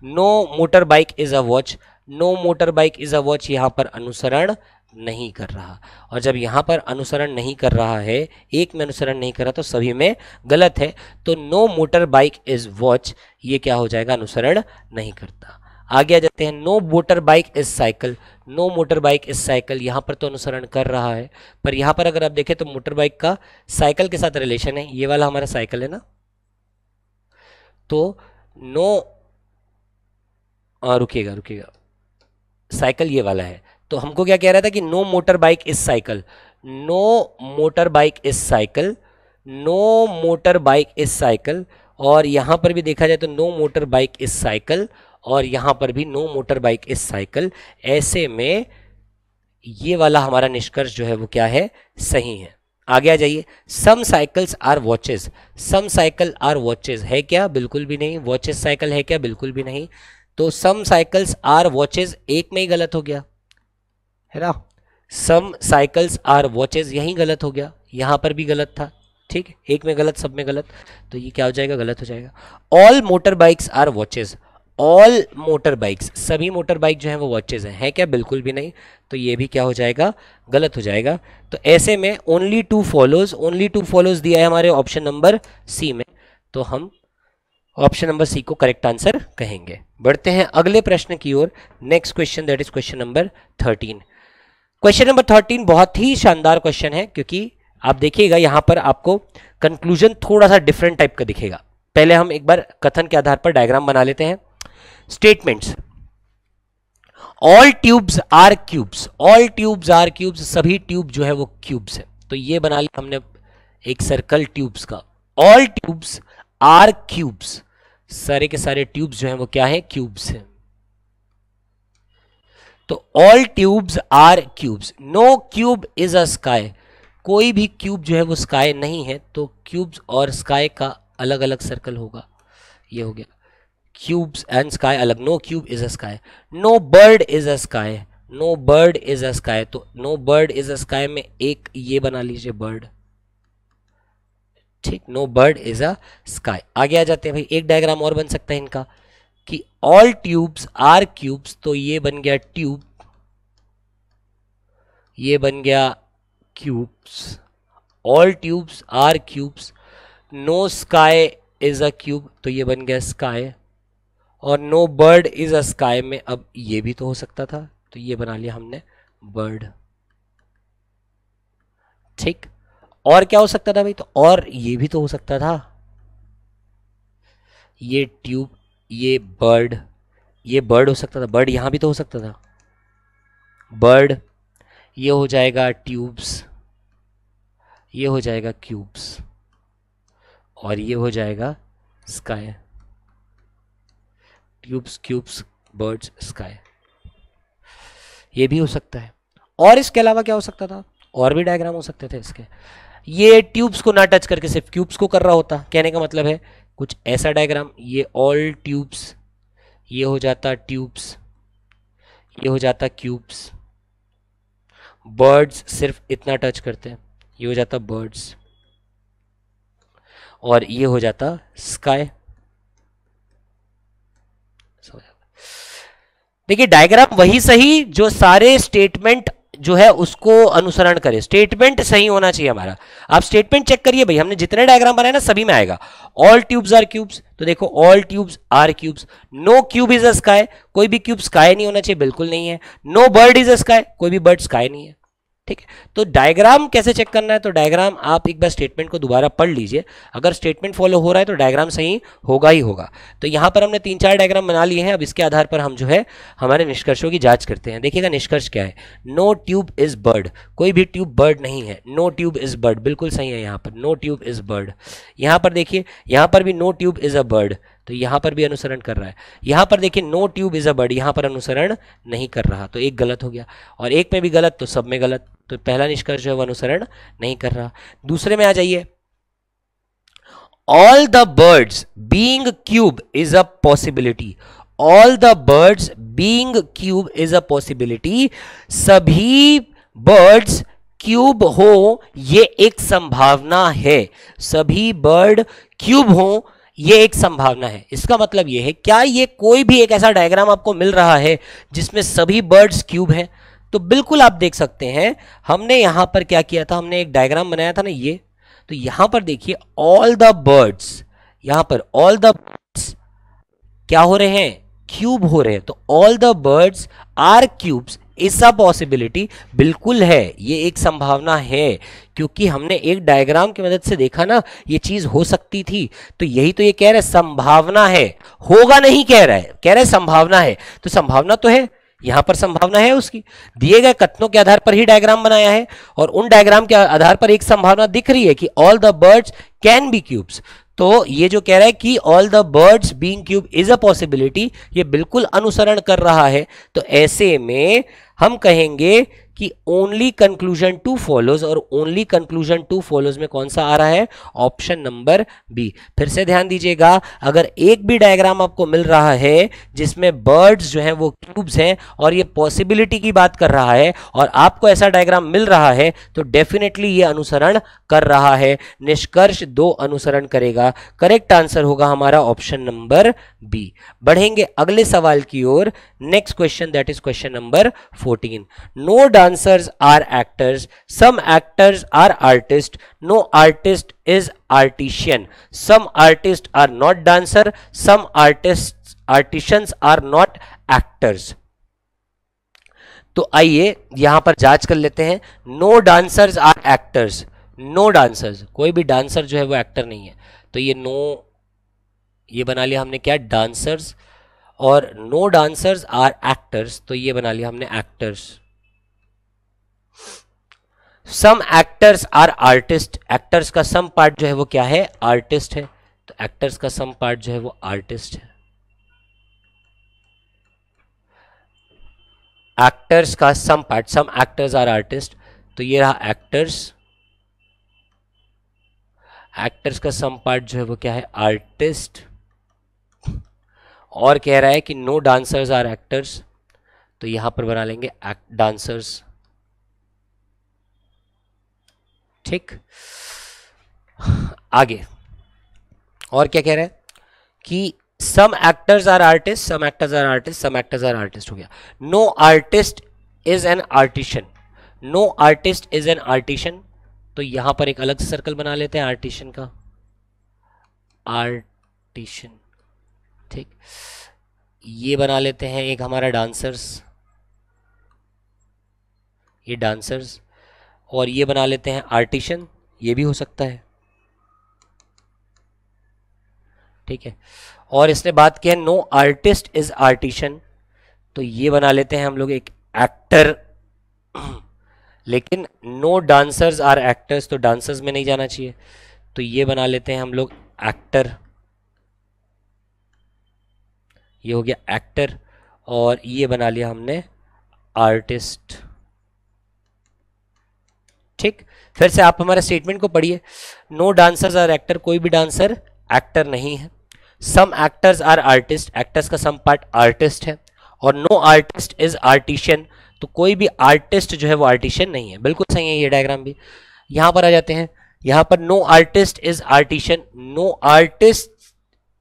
No motor bike is a watch, no motor bike is a watch, यहां पर अनुसरण नहीं कर रहा, और जब यहां पर अनुसरण नहीं कर रहा है, एक में अनुसरण नहीं कर रहा तो सभी में गलत है, तो no motor bike is watch ये क्या हो जाएगा, अनुसरण नहीं करता। आगे आ जाते हैं, no motor bike is cycle, no motor bike is cycle, यहां पर तो अनुसरण कर रहा है, पर यहां पर अगर आप देखें तो मोटर बाइक का साइकिल के साथ रिलेशन है, ये वाला हमारा साइकिल है ना, तो नो, रुकिएगा रुकिएगा, साइकिल ये वाला है, तो हमको क्या कह रहा था कि no motor bike is cycle, no motor bike is cycle, no motor bike is cycle, और यहां पर भी देखा जाए तो no motor bike is cycle, और यहां पर भी no motor bike is cycle. ऐसे में ये वाला हमारा निष्कर्ष जो है वो क्या है, सही है। आगे आ जाइए, some cycles are watches, some cycle are watches है क्या, बिल्कुल भी नहीं। वॉचेस साइकिल है क्या, बिल्कुल भी नहीं। तो सम साइकिल्स आर वॉचेस एक में ही गलत हो गया है ना, सम साइकिल्स आर वॉचेस यही गलत हो गया, यहां पर भी गलत था, ठीक, एक में गलत सब में गलत, तो ये क्या हो जाएगा, गलत हो जाएगा। All motor bikes are watches, all motor bikes, सभी मोटर बाइक जो है वो वॉचेस है क्या, बिल्कुल भी नहीं, तो ये भी क्या हो जाएगा, गलत हो जाएगा। तो ऐसे में only two follows, only two follows दिया है हमारे ऑप्शन नंबर सी में, तो हम ऑप्शन नंबर सी को करेक्ट आंसर कहेंगे। बढ़ते हैं अगले प्रश्न की ओर, next question, that is question number 13। Question number 13 बहुत ही शानदार क्वेश्चन है, क्योंकि आप देखिएगा यहां पर आपको कंक्लूजन थोड़ा सा डिफरेंट टाइप का दिखेगा। पहले हम एक बार कथन के आधार पर डायग्राम बना लेते हैं। Statements, all tubes are cubes, all tubes are cubes, सभी ट्यूब जो है वो क्यूब्स है, तो ये बना लिया हमने एक सर्कल ट्यूब्स का। ऑल ट्यूब्स आर क्यूब्स, सारे के सारे ट्यूब्स जो हैं वो क्या है, क्यूब्स हैं। तो all tubes are cubes, no cube is a sky, कोई भी क्यूब जो है वो स्काई नहीं है, तो क्यूब्स और स्काई का अलग अलग सर्कल होगा, ये हो गया क्यूब्स एंड स्काई अलग, no cube is a sky. No bird is a sky, no bird is a sky, तो no bird is a sky में एक ये बना लीजिए बर्ड, ठीक, no bird is a sky. आगे आ जाते हैं भाई, एक डायग्राम और बन सकता है इनका कि ऑल ट्यूब्स आर क्यूब्स, तो ये बन गया ट्यूब, ये बन गया cubes, all tubes are cubes, no sky is a cube, तो ये बन गया स्काई, और no bird is a sky में अब ये भी तो हो सकता था, तो ये बना लिया हमने बर्ड। ठीक, और क्या हो सकता था भाई, तो और ये भी तो हो सकता था, ये ट्यूब, ये बर्ड, ये बर्ड हो सकता था, बर्ड यहां भी तो हो सकता था, बर्ड, ये हो जाएगा ट्यूब्स, ये हो जाएगा क्यूब्स, और ये हो जाएगा sky, tubes cubes birds sky, ये भी हो सकता है। और इसके अलावा क्या हो सकता था, और भी डायग्राम हो सकते थे इसके, ये ट्यूब्स को ना टच करके सिर्फ क्यूब्स को कर रहा होता, कहने का मतलब है कुछ ऐसा डायग्राम, ये ऑल ट्यूब्स, ये हो जाता ट्यूब्स, ये हो जाता क्यूब्स, बर्ड्स सिर्फ इतना टच करते हैं, ये हो जाता बर्ड्स, और ये हो जाता स्काई। देखिए डायग्राम वही सही जो सारे स्टेटमेंट जो है उसको अनुसरण करे, स्टेटमेंट सही होना चाहिए हमारा। आप स्टेटमेंट चेक करिए भाई, हमने जितने डायग्राम बनाए ना सभी में आएगा ऑल ट्यूब्स आर क्यूब्स, तो देखो all tubes are cubes, no cube is a sky, कोई भी क्यूब स्काई नहीं होना चाहिए, बिल्कुल नहीं है, no bird is a sky, कोई भी बर्ड स्काई नहीं है। ठीक है, तो डायग्राम कैसे चेक करना है, तो डायग्राम आप एक बार स्टेटमेंट को दोबारा पढ़ लीजिए, अगर स्टेटमेंट फॉलो हो रहा है तो डायग्राम सही होगा ही होगा। तो यहां पर हमने 3-4 डायग्राम बना लिए हैं, अब इसके आधार पर हम जो है हमारे निष्कर्षों की जांच करते हैं। देखिएगा निष्कर्ष क्या है, नो ट्यूब इज बर्ड, कोई भी ट्यूब बर्ड नहीं है, नो ट्यूब इज बर्ड बिल्कुल सही है, यहाँ पर नो ट्यूब इज बर्ड। यहाँ पर देखिए, यहाँ पर भी no tube is a bird, तो यहां पर भी अनुसरण कर रहा है। यहां पर देखिए no tube is a bird, यहां पर अनुसरण नहीं कर रहा, तो एक गलत हो गया, और एक में भी गलत तो सब में गलत, तो पहला निष्कर्ष जो है वो अनुसरण नहीं कर रहा। दूसरे में आ जाइए, all the birds being cube is a possibility, all the birds being cube is a possibility, सभी बर्ड्स क्यूब हो ये एक संभावना है, सभी बर्ड क्यूब हो ये एक संभावना है। इसका मतलब ये है, क्या ये कोई भी एक ऐसा डायग्राम आपको मिल रहा है जिसमें सभी बर्ड्स क्यूब हैं, तो बिल्कुल आप देख सकते हैं, हमने यहां पर क्या किया था, हमने एक डायग्राम बनाया था ना ये, तो यहां पर देखिए ऑल द बर्ड्स, यहां पर ऑल द बर्ड्स क्या हो रहे हैं, क्यूब हो रहे हैं, तो all the birds are cubes is a possibility, बिल्कुल है, ये एक संभावना है, क्योंकि हमने एक डायग्राम की मदद से देखा ना ये चीज हो सकती थी, तो यही तो ये कह रहे संभावना है, होगा नहीं कह रहा है, कह रहे संभावना है, तो संभावना तो है, यहां पर संभावना है उसकी, दिए गए कथनों के आधार पर ही डायग्राम बनाया है, और उन डायग्राम के आधार पर एक संभावना दिख रही है कि all the birds can be cubes, तो ये जो कह रहा है कि all the birds being cube is a possibility, ये बिल्कुल अनुसरण कर रहा है, तो ऐसे में हम कहेंगे कि ओनली कंक्लूजन टू फॉलोज, और ओनली कंक्लूजन टू फॉलोज में कौन सा आ रहा है, ऑप्शन नंबर बी। फिर से ध्यान दीजिएगा, अगर एक भी डायग्राम आपको मिल रहा है जिसमें बर्ड्स जो हैं वो क्यूब्स हैं और ये पॉसिबिलिटी की बात कर रहा है, और आपको ऐसा डायग्राम मिल रहा है, तो डेफिनेटली ये अनुसरण कर रहा है, निष्कर्ष 2 अनुसरण करेगा, करेक्ट आंसर होगा हमारा ऑप्शन नंबर बी। बढ़ेंगे अगले सवाल की ओर, next question, that is question number 14। No dancers are actors, some actors are artists, no artist is artisan, some artists are not dancer, some artisans are not actors। तो आइए यहां पर जांच कर लेते हैं, no dancers are actors, no dancers, कोई भी डांसर जो है वो एक्टर नहीं है, तो ये नो, ये बना लिया हमने क्या, डांसर्स, और नो डांसर्स आर एक्टर्स, तो ये बना लिया हमने actors. Some actors are artist, actors का सम पार्ट जो है वो क्या है, आर्टिस्ट है, तो एक्टर्स का सम पार्ट जो है वो आर्टिस्ट है, एक्टर्स का some part, some actors are artist, तो ये रहा एक्टर्स, एक्टर्स का सम पार्ट जो है वो क्या है, आर्टिस्ट, और कह रहा है कि नो डांसर्स आर एक्टर्स, तो यहां पर बना लेंगे डांसर्स। ठीक, आगे और क्या कह रहा है कि some actors are artist, some actors are artist, some actors are artist हो गया, no artist is an artisan, no artist is an artisan, तो यहां पर एक अलग से सर्कल बना लेते हैं आर्टिशन का, आर्टिशन। ठीक, ये बना लेते हैं एक हमारा डांसर्स, ये डांसर्स, और ये बना लेते हैं आर्टिशन, ये भी हो सकता है, ठीक है। और इसने बात की है नो आर्टिस्ट इज आर्टिशन, तो ये बना लेते हैं हम लोग एक एक्टर, लेकिन नो डांसर्स आर एक्टर्स, तो डांसर्स में नहीं जाना चाहिए, तो ये बना लेते हैं हम लोग एक्टर, ये हो गया एक्टर, और ये बना लिया हमने आर्टिस्ट, ठीक। फिर से आप हमारे स्टेटमेंट को पढ़िए, नो डांसर्स आर एक्टर, कोई भी डांसर एक्टर नहीं है। Some actors are artist, actors का सम पार्ट आर्टिस्ट है, और नो आर्टिस्ट इज आर्टिशियन, तो कोई भी आर्टिस्ट जो है वो आर्टिशियन नहीं है। बिल्कुल सही है ये डायग्राम भी। यहां पर आ जाते हैं, यहां पर no artist is artisan, no artist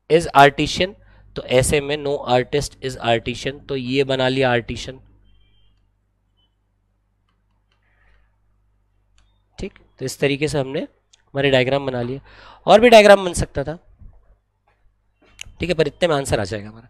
is artisan, तो ऐसे में नो आर्टिस्ट इज आर्टिशियन, तो ये बना लिया आर्टिशियन, ठीक। तो इस तरीके से हमने हमारे डायग्राम बना लिए, और भी डायग्राम बन सकता था, ठीक है, पर इतने में आंसर आ जाएगा हमारा।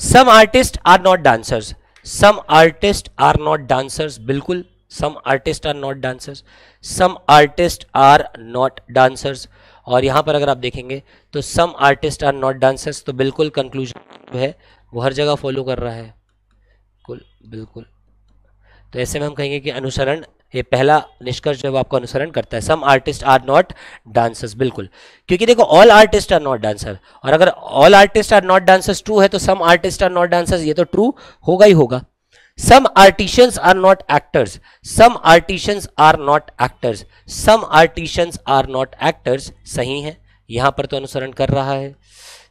Some artist are not dancers, some artist are not dancers, बिल्कुल some artist are not dancers, some artist are not dancers, और यहां पर अगर आप देखेंगे तो some artist are not dancers, तो बिल्कुल कंक्लूजन जो है वो हर जगह फॉलो कर रहा है, बिल्कुल बिल्कुल। तो ऐसे में हम कहेंगे कि अनुसरण, ये पहला निष्कर्ष जो है वो आपको अनुसरण करता है, some artist are not dancers, बिल्कुल, क्योंकि देखो all artist are not dancer, और अगर all artist are not dancers true है तो some artist are not dancers ये तो ट्रू होगा ही होगा। Some artisans are not actors, some artisans are not actors, some artisans are not actors सही है, यहां पर तो अनुसरण कर रहा है।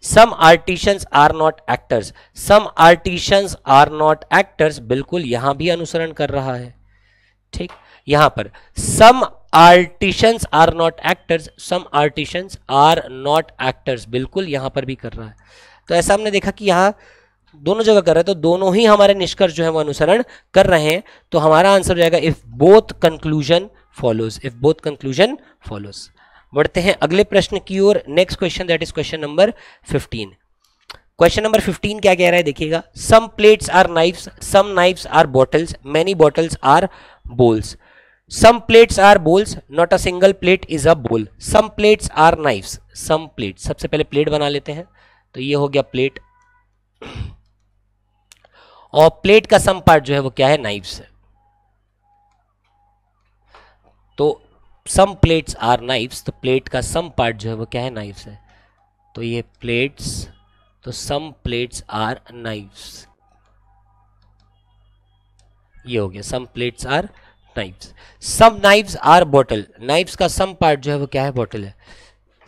Some artisans are not actors, some artisans are not actors, बिल्कुल यहां भी अनुसरण कर रहा है, ठीक। यहां पर some artisans are not actors, some artisans are not actors, बिल्कुल यहां पर भी कर रहा है। तो ऐसा हमने देखा कि यहां दोनों जगह कर रहे हैं, तो दोनों ही हमारे निष्कर्ष जो है वो अनुसरण कर रहे हैं, तो हमारा आंसर हो जाएगा if both conclusion follows, if both conclusion follows. बढ़ते हैं अगले प्रश्न की ओर, next question, that is question number 15। Question number 15 क्या कह रहा है देखिएगा, some plates are knifes, some knifes are bottles, many bottles are bowls, some plates are bowls, not a single plate is a bowl, some plates are knifes, some plate, सबसे पहले plate बना लेते हैं, तो ये हो गया प्लेट, और प्लेट का सम पार्ट जो है वो क्या है, नाइफ्स है, तो सम प्लेट्स आर नाइफ्स, तो प्लेट का सम पार्ट जो है वो क्या है, नाइफ्स है, तो ये प्लेट्स, तो सम प्लेट्स आर नाइफ्स, ये हो गया some plates are knifes. Some knifes are bottle, knifes का सम पार्ट जो है वो क्या है, बॉटल है,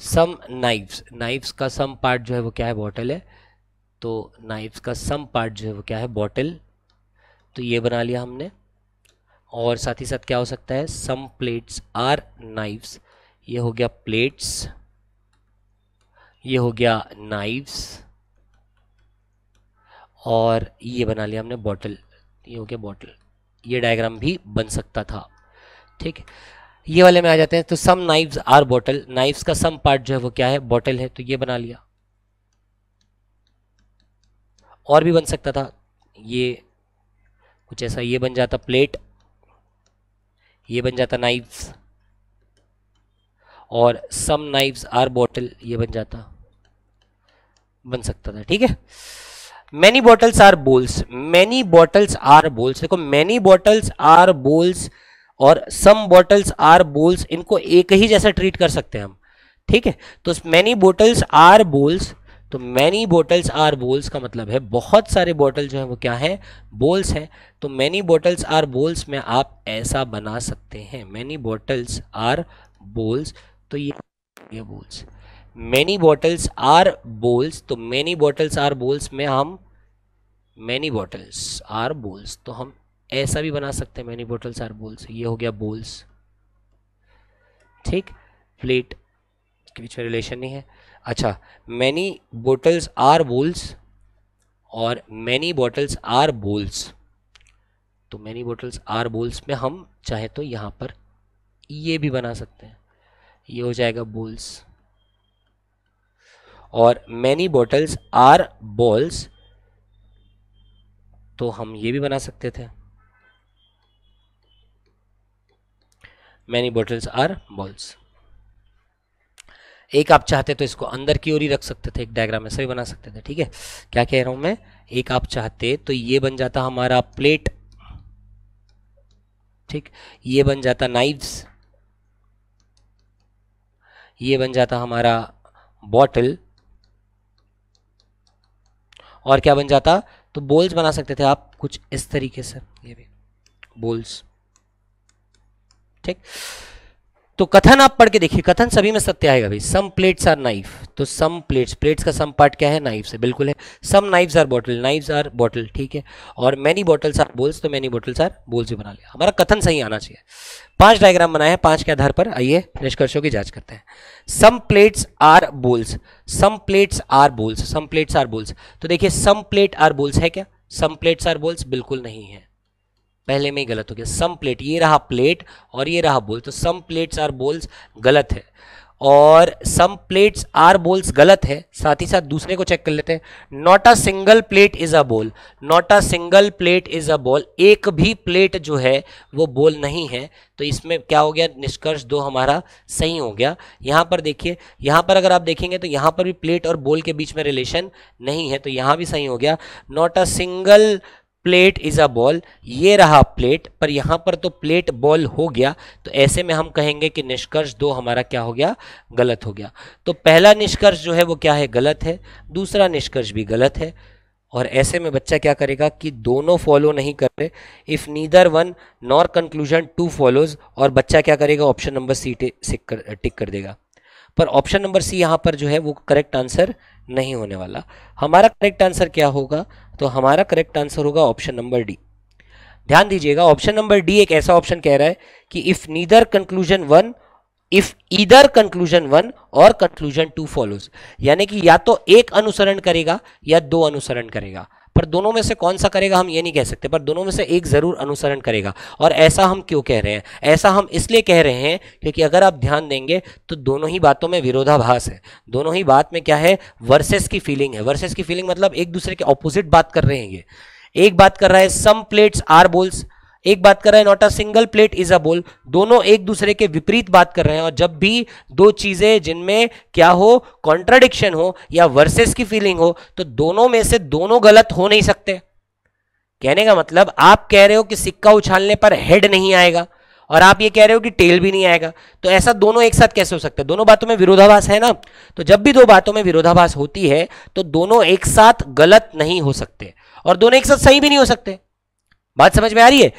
सम नाइफ्स, नाइफ्स का सम पार्ट जो है वो क्या है, बॉटल है, तो नाइफ्स का सम पार्ट जो है वो क्या है, बॉटल, तो ये बना लिया हमने। और साथ ही साथ क्या हो सकता है, सम प्लेट्स आर नाइफ्स, ये हो गया प्लेट्स, ये हो गया नाइफ्स, और ये बना लिया हमने बॉटल, ये हो गया बॉटल, ये डायग्राम भी बन सकता था, ठीक है। ये वाले में आ जाते हैं, तो सम नाइफ्स आर बॉटल, नाइफ्स का सम पार्ट जो है वो क्या है, बॉटल है, तो ये बना लिया। और भी बन सकता था, ये कुछ ऐसा, ये बन जाता प्लेट, ये बन जाता नाइफ्स, और सम नाइफ्स आर बॉटल ये बन जाता, बन सकता था, ठीक है। Many bottles are bowls, many bottles are bowls, देखो मैनी बॉटल्स आर बोल्स और सम बॉटल्स आर बोल्स, इनको एक ही जैसा ट्रीट कर सकते हैं हम, ठीक है। तो मैनी बॉटल्स आर बोल्स, तो मैनी बॉटल्स आर बोल्स का मतलब है बहुत सारे बॉटल जो है वो क्या है, बोल्स हैं, तो मैनी बॉटल्स आर बोल्स में आप ऐसा बना सकते हैं, मैनी बॉटल्स आर बोल्स, तो ये bowls, many bottles are bowls, तो मैनी बॉटल्स आर बोल्स में हम मैनी बॉटल्स आर बोल्स, तो हम ऐसा भी बना सकते हैं, मैनी बॉटल्स आर बोल्स, ये हो गया बोल्स, ठीक। प्लेट के बीच में रिलेशन नहीं है। अच्छा, मैनी बॉटल्स आर बोल्स और मैनी बॉटल्स आर बोल्स, तो मैनी बॉटल्स आर बोल्स में हम चाहे तो यहां पर ये भी बना सकते हैं, ये हो जाएगा बोल्स, और मैनी बॉटल्स आर बॉल्स, तो हम ये भी बना सकते थे, मैनी बॉटल्स आर बॉल्स। एक आप चाहते तो इसको अंदर की ओर ही रख सकते थे, एक डायग्राम ऐसा भी बना सकते थे, ठीक है। क्या कह रहा हूं मैं, एक आप चाहते तो ये बन जाता हमारा प्लेट, ठीक, ये बन जाता नाइव्स, ये बन जाता हमारा बॉटल, और क्या बन जाता, तो बोल्स बना सकते थे आप कुछ इस तरीके से, ये भी बोल्स, ठीक। तो कथन आप पढ़ के देखिए, कथन सभी में सत्य आएगा भाई। सम प्लेट्स आर नाइफ, तो सम प्लेट्स, प्लेट्स का सम पार्ट क्या है, नाइफ से, बिल्कुल है। Some knifes are bottle, knifes are bottle, ठीक है। और मैनी बॉटल्स आर बोल्स, तो मैनी बॉटल्स आर बोल्स भी बना लिया। हमारा कथन सही आना चाहिए। 5 डायग्राम बनाए हैं, 5 के आधार पर आइए निष्कर्षों की जांच करते हैं। Some plates are bowls, some plates are bowls, some plates are bowls, तो देखिए सम प्लेट आर बोल्स है क्या, सम प्लेट्स आर बोल्स बिल्कुल नहीं है, पहले में ही गलत हो गया। सम प्लेट, ये रहा प्लेट और ये रहा बोल, तो सम प्लेट्स आर बोल्स गलत है, और सम प्लेट्स आर बोल्स गलत है। साथ ही साथ दूसरे को चेक कर लेते हैं, not a single plate is a bowl, not a single plate is a ball, एक भी प्लेट जो है वो बोल नहीं है। तो इसमें क्या हो गया, निष्कर्ष 2 हमारा सही हो गया। यहां पर देखिए, यहां पर अगर आप देखेंगे तो यहां पर भी प्लेट और बोल के बीच में रिलेशन नहीं है, तो यहां भी सही हो गया। Not a single plate is a ball, ये रहा प्लेट, पर यहां पर तो प्लेट बॉल हो गया, तो ऐसे में हम कहेंगे कि निष्कर्ष 2 हमारा क्या हो गया, गलत हो गया। तो पहला निष्कर्ष जो है वो क्या है, गलत है, दूसरा निष्कर्ष भी गलत है। और ऐसे में बच्चा क्या करेगा कि दोनों फॉलो नहीं कर रहे, if neither one nor conclusion 2 follows, और बच्चा क्या करेगा, ऑप्शन नंबर सी टिक कर देगा। पर ऑप्शन नंबर सी यहाँ पर जो है वो करेक्ट आंसर नहीं होने वाला। हमारा करेक्ट आंसर क्या होगा, तो हमारा करेक्ट आंसर होगा ऑप्शन नंबर डी। ध्यान दीजिएगा, ऑप्शन नंबर डी एक ऐसा ऑप्शन कह रहा है कि इफ ईदर कंक्लूजन 1 और कंक्लूजन 2 फॉलोज, यानी कि या तो एक अनुसरण करेगा या 2 अनुसरण करेगा, पर दोनों में से कौन सा करेगा हम ये नहीं कह सकते, पर दोनों में से एक जरूर अनुसरण करेगा। और ऐसा हम क्यों कह रहे हैं, ऐसा हम इसलिए कह रहे हैं क्योंकि अगर आप ध्यान देंगे तो दोनों ही बातों में विरोधाभास है, दोनों ही बात में क्या है, वर्सेस की फीलिंग है। वर्सेस की फीलिंग मतलब एक दूसरे के ऑपोजिट बात कर रहे हैं। ये एक बात कर रहा है सम प्लेट्स आर बोल्स, एक बात कर रहा है not a single plate is a बोल, दोनों एक दूसरे के विपरीत बात कर रहे हैं। और जब भी दो चीजें जिनमें क्या हो, कॉन्ट्राडिक्शन हो या वर्सेस की फीलिंग हो, तो दोनों में से दोनों गलत हो नहीं सकते। कहने का मतलब आप कह रहे हो कि सिक्का उछालने पर हेड नहीं आएगा और आप ये कह रहे हो कि टेल भी नहीं आएगा, तो ऐसा दोनों एक साथ कैसे हो सकता है, दोनों बातों में विरोधाभास है ना। तो जब भी दो बातों में विरोधाभास होती है तो दोनों एक साथ गलत नहीं हो सकते और दोनों एक साथ सही भी नहीं हो सकते। बात समझ में आ रही है।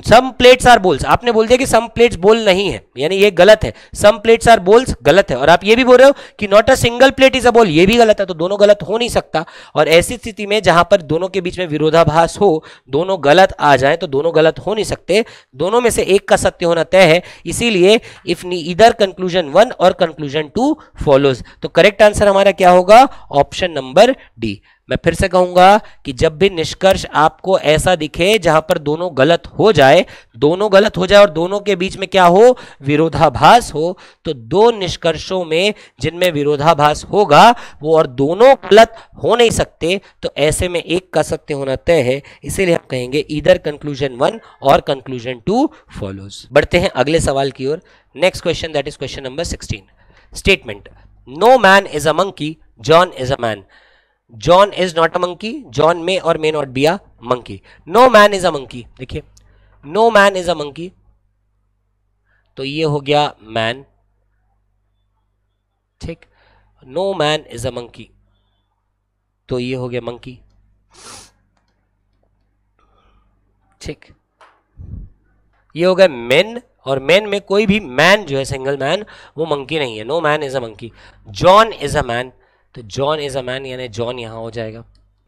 सम प्लेट्स आर बोल्स, आपने बोल दिया कि सम प्लेट्स बोल नहीं है, यानी ये गलत है। सम प्लेट्स आर बोल्स गलत है, और आप ये भी बोल रहे हो कि not a single plate is a बोल, ये भी गलत है। तो दोनों गलत हो नहीं सकता। और ऐसी स्थिति में जहां पर दोनों के बीच में विरोधाभास हो, दोनों गलत आ जाए, तो दोनों गलत हो नहीं सकते, दोनों में से एक का सत्य होना तय है। इसीलिए इफ ईदर कंक्लूजन 1 और कंक्लूजन 2 फॉलोज, तो करेक्ट आंसर हमारा क्या होगा, ऑप्शन नंबर डी। मैं फिर से कहूंगा कि जब भी निष्कर्ष आपको ऐसा दिखे जहां पर दोनों गलत हो जाए, दोनों गलत हो जाए और दोनों के बीच में क्या हो, विरोधाभास हो, तो दो निष्कर्षों में जिनमें विरोधाभास होगा वो और दोनों गलत हो नहीं सकते, तो ऐसे में एक का सत्य होना तय है। इसीलिए हम कहेंगे ईदर कंक्लूजन 1 और कंक्लूजन 2 फॉलोज। बढ़ते हैं अगले सवाल की ओर। Next question, that is question number 16। Statement, no man is a monkey, John is a man. John is not a monkey, John may or may not be a monkey. No man is a monkey, देखिए no man is a monkey, तो ये हो गया man, ठीक। No man is a monkey, तो ये हो गया मंकी, ठीक। ये हो गया मेन, और मेन में कोई भी मैन जो है, सिंगल मैन, वो मंकी नहीं है। No man is a monkey. John is a man, तो जॉन इज अ मैन, यानी जॉन यहां हो जाएगा।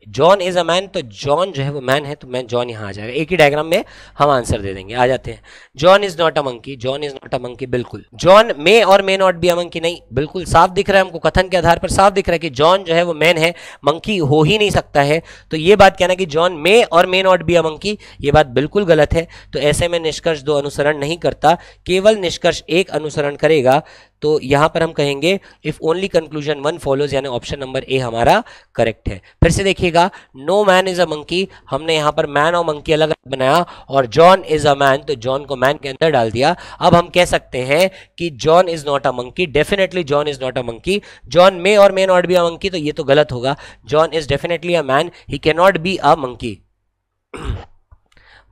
जॉन इज अ मैन, तो जॉन जो है वो मैन है, तो मैन जॉन यहां आ जाएगा। एक ही डायग्राम में हम आंसर दे देंगे। आ जाते हैं। John is not a monkey, John is not a monkey, बिल्कुल। John may or may not be a monkey, नहीं, बिल्कुल साफ दिख रहा है हमको, कथन के आधार पर साफ दिख रहा है कि जॉन जो है वो मैन है, मंकी हो ही नहीं सकता है। तो ये बात कहना कि John may or may not be a monkey, ये बात बिल्कुल गलत है। तो ऐसे में निष्कर्ष 2 अनुसरण नहीं करता, केवल निष्कर्ष 1 अनुसरण करेगा। तो यहां पर हम कहेंगे if only conclusion one follows, यानी ऑप्शन नंबर ए हमारा करेक्ट है। फिर से देखिएगा, no man is a monkey, हमने यहां पर मैन और मंकी अलग अलग बनाया, और जॉन इज अ मैन, तो जॉन को मैन के अंदर डाल दिया। अब हम कह सकते हैं कि John is not a monkey, definitely John is not a monkey. John may or may not be a monkey, तो ये तो गलत होगा। John is definitely a man, he can not be a monkey.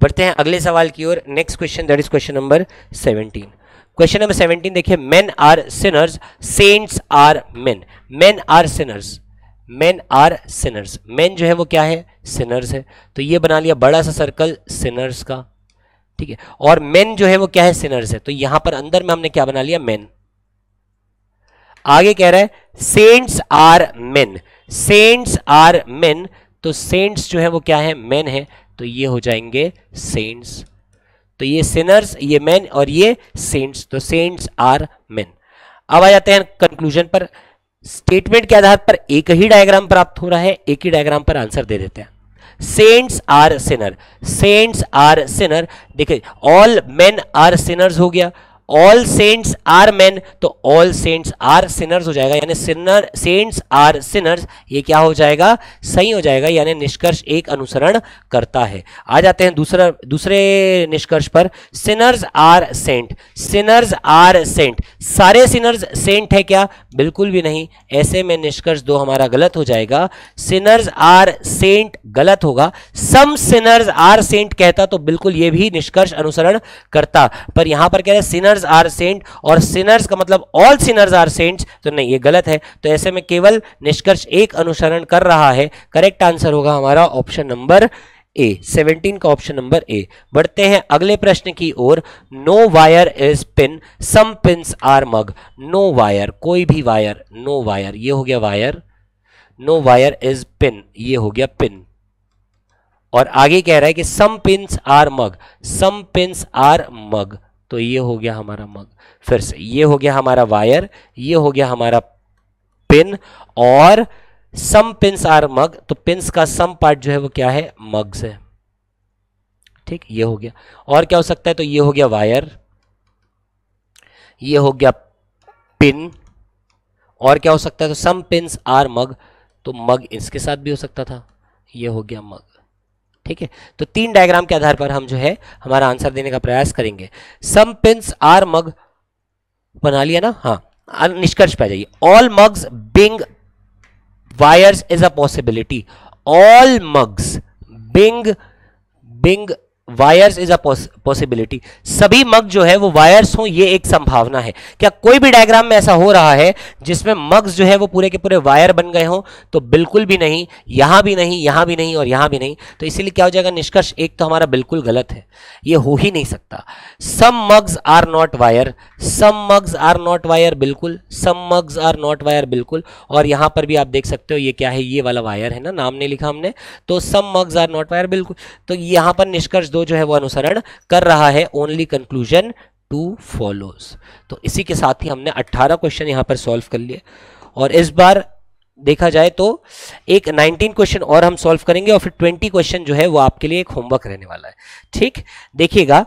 बढ़ते हैं अगले सवाल की ओर। Next question, that is question number 17। Question number 17 देखिए, men are sinners, saints are men. Men are sinners, men are sinners, men जो है वो क्या है, सिनर्स है, तो ये बना लिया बड़ा सा सर्कल सिनर्स का, ठीक है। और मेन जो है वो क्या है, सिनर्स है, तो यहां पर अंदर में हमने क्या बना लिया, मेन। आगे कह रहा है saints are men, saints are men, तो सेंट्स जो है वो क्या है, मेन है, तो ये हो जाएंगे सेंट्स। तो ये सिनर्स, ये मेन, और ये सेंट्स, तो सेंट्स आर मेन। अब आ जाते हैं कंक्लूजन पर। स्टेटमेंट के आधार पर एक ही डायग्राम प्राप्त हो रहा है, एक ही डायग्राम पर आंसर दे देते हैं। Saints are sinner, saints are sinner, देखिए ऑल मेन आर सिनर्स हो गया, ऑल सेंट्स आर मेन, तो ऑल सेंट्स आर सिनर्स हो जाएगा, यानी सिनर सेंट्स आर सिनर्स, ये क्या हो जाएगा, सही हो जाएगा, यानी निष्कर्ष एक अनुसरण करता है। आ जाते हैं दूसरे निष्कर्ष पर। Sinners are saint, sinners are saint, सारे सिनर्स सेंट है क्या, बिल्कुल भी नहीं। ऐसे में निष्कर्ष दो हमारा गलत हो जाएगा, सिनर्स आर सेंट गलत होगा। सम सिनर्स आर सेंट कहता तो बिल्कुल ये भी निष्कर्ष अनुसरण करता, पर यहां पर कह रहे हैं सिनर्स आर सेंट, और सिनर्स का मतलब ऑल सिनर्स आर सेंट्स, तो नहीं, ये गलत है। तो ऐसे में केवल निष्कर्ष एक अनुसरण कर रहा है। करेक्ट आंसर होगा हमारा ऑप्शन नंबर ए, 17 का ऑप्शन नंबर ए। बढ़ते हैं अगले प्रश्न की ओर। No wire is pin, some pins are mug. No wire, कोई भी वायर, नो वायर, ये हो गया wire. No wire is pin, ये हो गया पिन। और आगे कह रहा है कि some pins are mug, some pins are mug, तो ये हो गया हमारा मग। फिर से ये हो गया हमारा वायर, ये हो गया हमारा पिन, और सम पिन्स आर मग, तो पिन्स का सम पार्ट जो है वो क्या है, मग्स है, ठीक, ये हो गया। और क्या हो सकता है, तो ये हो गया वायर, ये हो गया पिन, और क्या हो सकता है, तो सम पिन्स आर मग, तो मग इसके साथ भी हो सकता था, ये हो गया मग, ठीक है। तो तीन डायग्राम के आधार पर हम जो है हमारा आंसर देने का प्रयास करेंगे। सम पिन्स आर मग बना लिया ना, हाँ, निष्कर्ष पे आ जाइए। All mugs being wires is a possibility, all mugs being being wires is a possibility, सभी मग जो है वो वायर्स हो, ये एक संभावना है। क्या कोई भी डायग्राम में ऐसा हो रहा है जिसमें मग्स जो है वो पूरे के पूरे वायर बन गए हों, तो बिल्कुल भी नहीं, यहां भी नहीं, यहां भी नहीं, और यहां भी नहीं। तो इसीलिए क्या हो जाएगा, निष्कर्ष एक तो हमारा बिल्कुल गलत है, ये हो ही नहीं सकता। Some mugs are not wire, some mugs are not wire, बिल्कुल, some mugs are not wire, बिल्कुल। और यहां पर भी आप देख सकते हो ये क्या है, ये वाला वायर है ना, नाम नहीं लिखा हमने, तो सम मग्स आर नॉट वायर, बिल्कुल। तो यहां पर निष्कर्ष दो जो है वो अनुसरण कर रहा है, ओनली कंक्लूजन टू फॉलोज। तो इसी के साथ ही हमने 18 क्वेश्चन यहां पर सॉल्व कर लिए, और इस बार देखा जाए तो एक 19 क्वेश्चन और हम सॉल्व करेंगे, और फिर 20 क्वेश्चन जो है वो आपके लिए एक होमवर्क रहने वाला है, ठीक। देखिएगा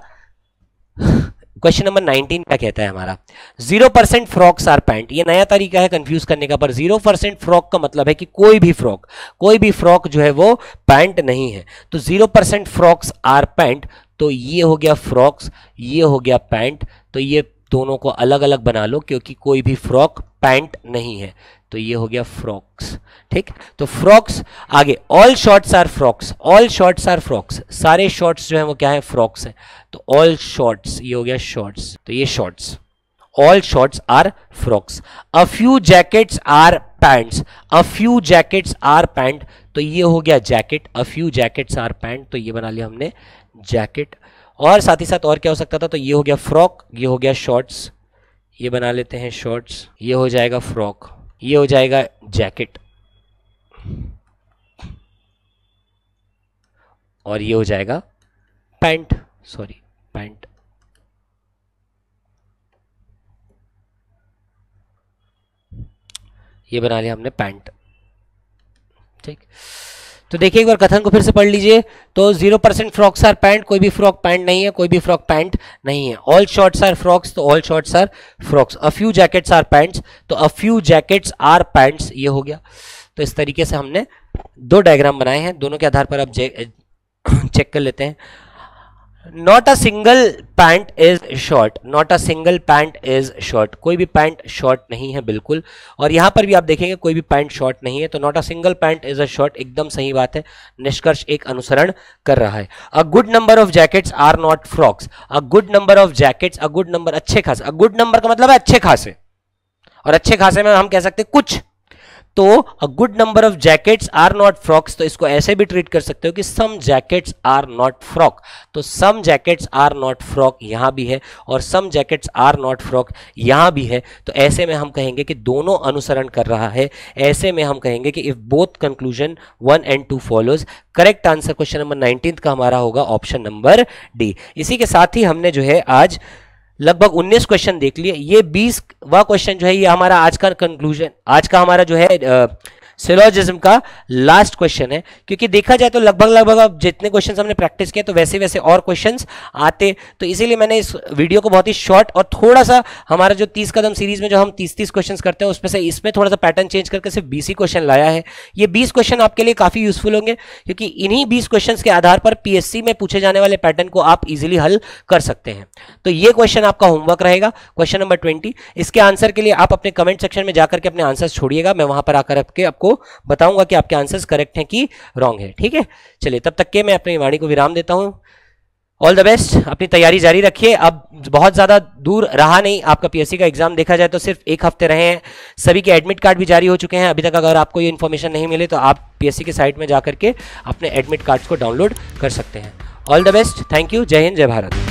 क्वेश्चन नंबर 19 क्या कहता है हमारा, 0% फ्रॉक्स आर पैंट। ये नया तरीका है कंफ्यूज करने का, पर 0% फ्रॉक का मतलब है कि कोई भी फ्रॉक, कोई भी फ्रॉक जो है वो पैंट नहीं है। तो 0% फ्रॉक्स आर पैंट, तो ये हो गया फ्रॉक्स, ये हो गया पैंट, तो ये दोनों को अलग अलग बना लो, क्योंकि कोई भी फ्रॉक पैंट नहीं है, तो ये हो गया फ्रॉक्स, ठीक। तो फ्रॉक्स, आगे all shorts are frocks, all shorts are frocks, सारे शॉर्ट्स जो है वो क्या है, फ्रॉक्स है, तो ऑल शॉर्ट्स, ये हो गया शॉर्ट्स, तो ये shorts, all shorts are frocks. A few jackets are pants, a few jackets are pant, तो ये हो गया jacket, a few jackets are pant, तो ये बना लिया हमने जैकेट। और साथ ही साथ और क्या हो सकता था, तो ये हो गया फ्रॉक, ये हो गया शॉर्ट्स, ये बना लेते हैं शॉर्ट्स, ये हो जाएगा फ्रॉक, ये हो जाएगा जैकेट, और ये हो जाएगा पैंट, सॉरी पैंट। ये बना लिया हमने पैंट, ठीक। तो देखिए एक बार कथन को फिर से पढ़ लीजिए। तो 0% फ्रॉक्स आर पैंट, कोई भी फ्रॉक पैंट नहीं है, कोई भी फ्रॉक पैंट नहीं है। ऑल शॉर्ट्स आर फ्रॉक्स, तो all shorts are frocks. A few jackets are pants, तो a few jackets are pants, ये हो गया। तो इस तरीके से हमने दो डायग्राम बनाए हैं, दोनों के आधार पर अब चेक कर लेते हैं। Not a single pant is short, not a single pant is short, कोई भी पैंट शॉर्ट नहीं है बिल्कुल। और यहां पर भी आप देखेंगे कोई भी पैंट शॉर्ट नहीं है, तो not a single pant is a short एकदम सही बात है। निष्कर्ष एक अनुसरण कर रहा है। A good number of jackets are not frocks, a good number of jackets, a good number अच्छे खासे, अ गुड नंबर का मतलब है अच्छे खासे, और अच्छे खासे में हम कह सकते हैं कुछ। तो a good number of jackets are not frocks, तो इसको ऐसे भी ट्रीट कर सकते हो कि some jackets are not frock, तो some jackets are not frock यहां भी है और some jackets are not frock यहां भी है। तो ऐसे में हम कहेंगे कि दोनों अनुसरण कर रहा है। ऐसे में हम कहेंगे कि if both conclusion 1 and 2 follows, correct answer question number 19 का हमारा होगा ऑप्शन नंबर डी। इसी के साथ ही हमने जो है आज लगभग 19 क्वेश्चन देख लिए। ये 20वां क्वेश्चन जो है ये हमारा आज का कंक्लूजन, आज का हमारा जो है सिलोजिज्म का लास्ट क्वेश्चन है। क्योंकि देखा जाए तो लगभग अब जितने क्वेश्चंस हमने प्रैक्टिस किए तो वैसे वैसे और क्वेश्चंस आते, तो इसीलिए मैंने इस वीडियो को बहुत ही शॉर्ट और थोड़ा सा हमारा जो 30 कदम सीरीज में जो हम 30 क्वेश्चंस करते हैं उसमें से इसमें थोड़ा सा पैटर्न चेंज करके सिर्फ 20 ही क्वेश्चन लाया है। ये 20 क्वेश्चन आपके लिए काफी यूजफुल होंगे, क्योंकि इन्हीं 20 क्वेश्चन के आधार पर पीएससी में पूछे जाने वाले पैटर्न को आप इजिली हल कर सकते हैं। तो ये क्वेश्चन आपका होमवर्क रहेगा, क्वेश्चन नंबर 20। इसके आंसर के लिए आप अपने कमेंट सेक्शन में जाकर के अपने आंसर छोड़िएगा, मैं वहां पर आकर आपको बताऊंगा कि आपके आंसर्स करेक्ट हैं कि रॉन्ग है। ठीक है, चलिए तब तक के मैं अपनी वाणी को विराम देता हूं। ऑल द बेस्ट, अपनी तैयारी जारी रखिए। अब बहुत ज्यादा दूर रहा नहीं आपका पीएससी का एग्जाम, देखा जाए तो सिर्फ 1 हफ्ते रहे हैं। सभी के एडमिट कार्ड भी जारी हो चुके हैं। अभी तक अगर आपको ये इन्फॉर्मेशन नहीं मिले तो आप पीएससी की साइट में जाकर के अपने एडमिट कार्ड्स को डाउनलोड कर सकते हैं। All the best, thank you, जय हिंद, जय भारत।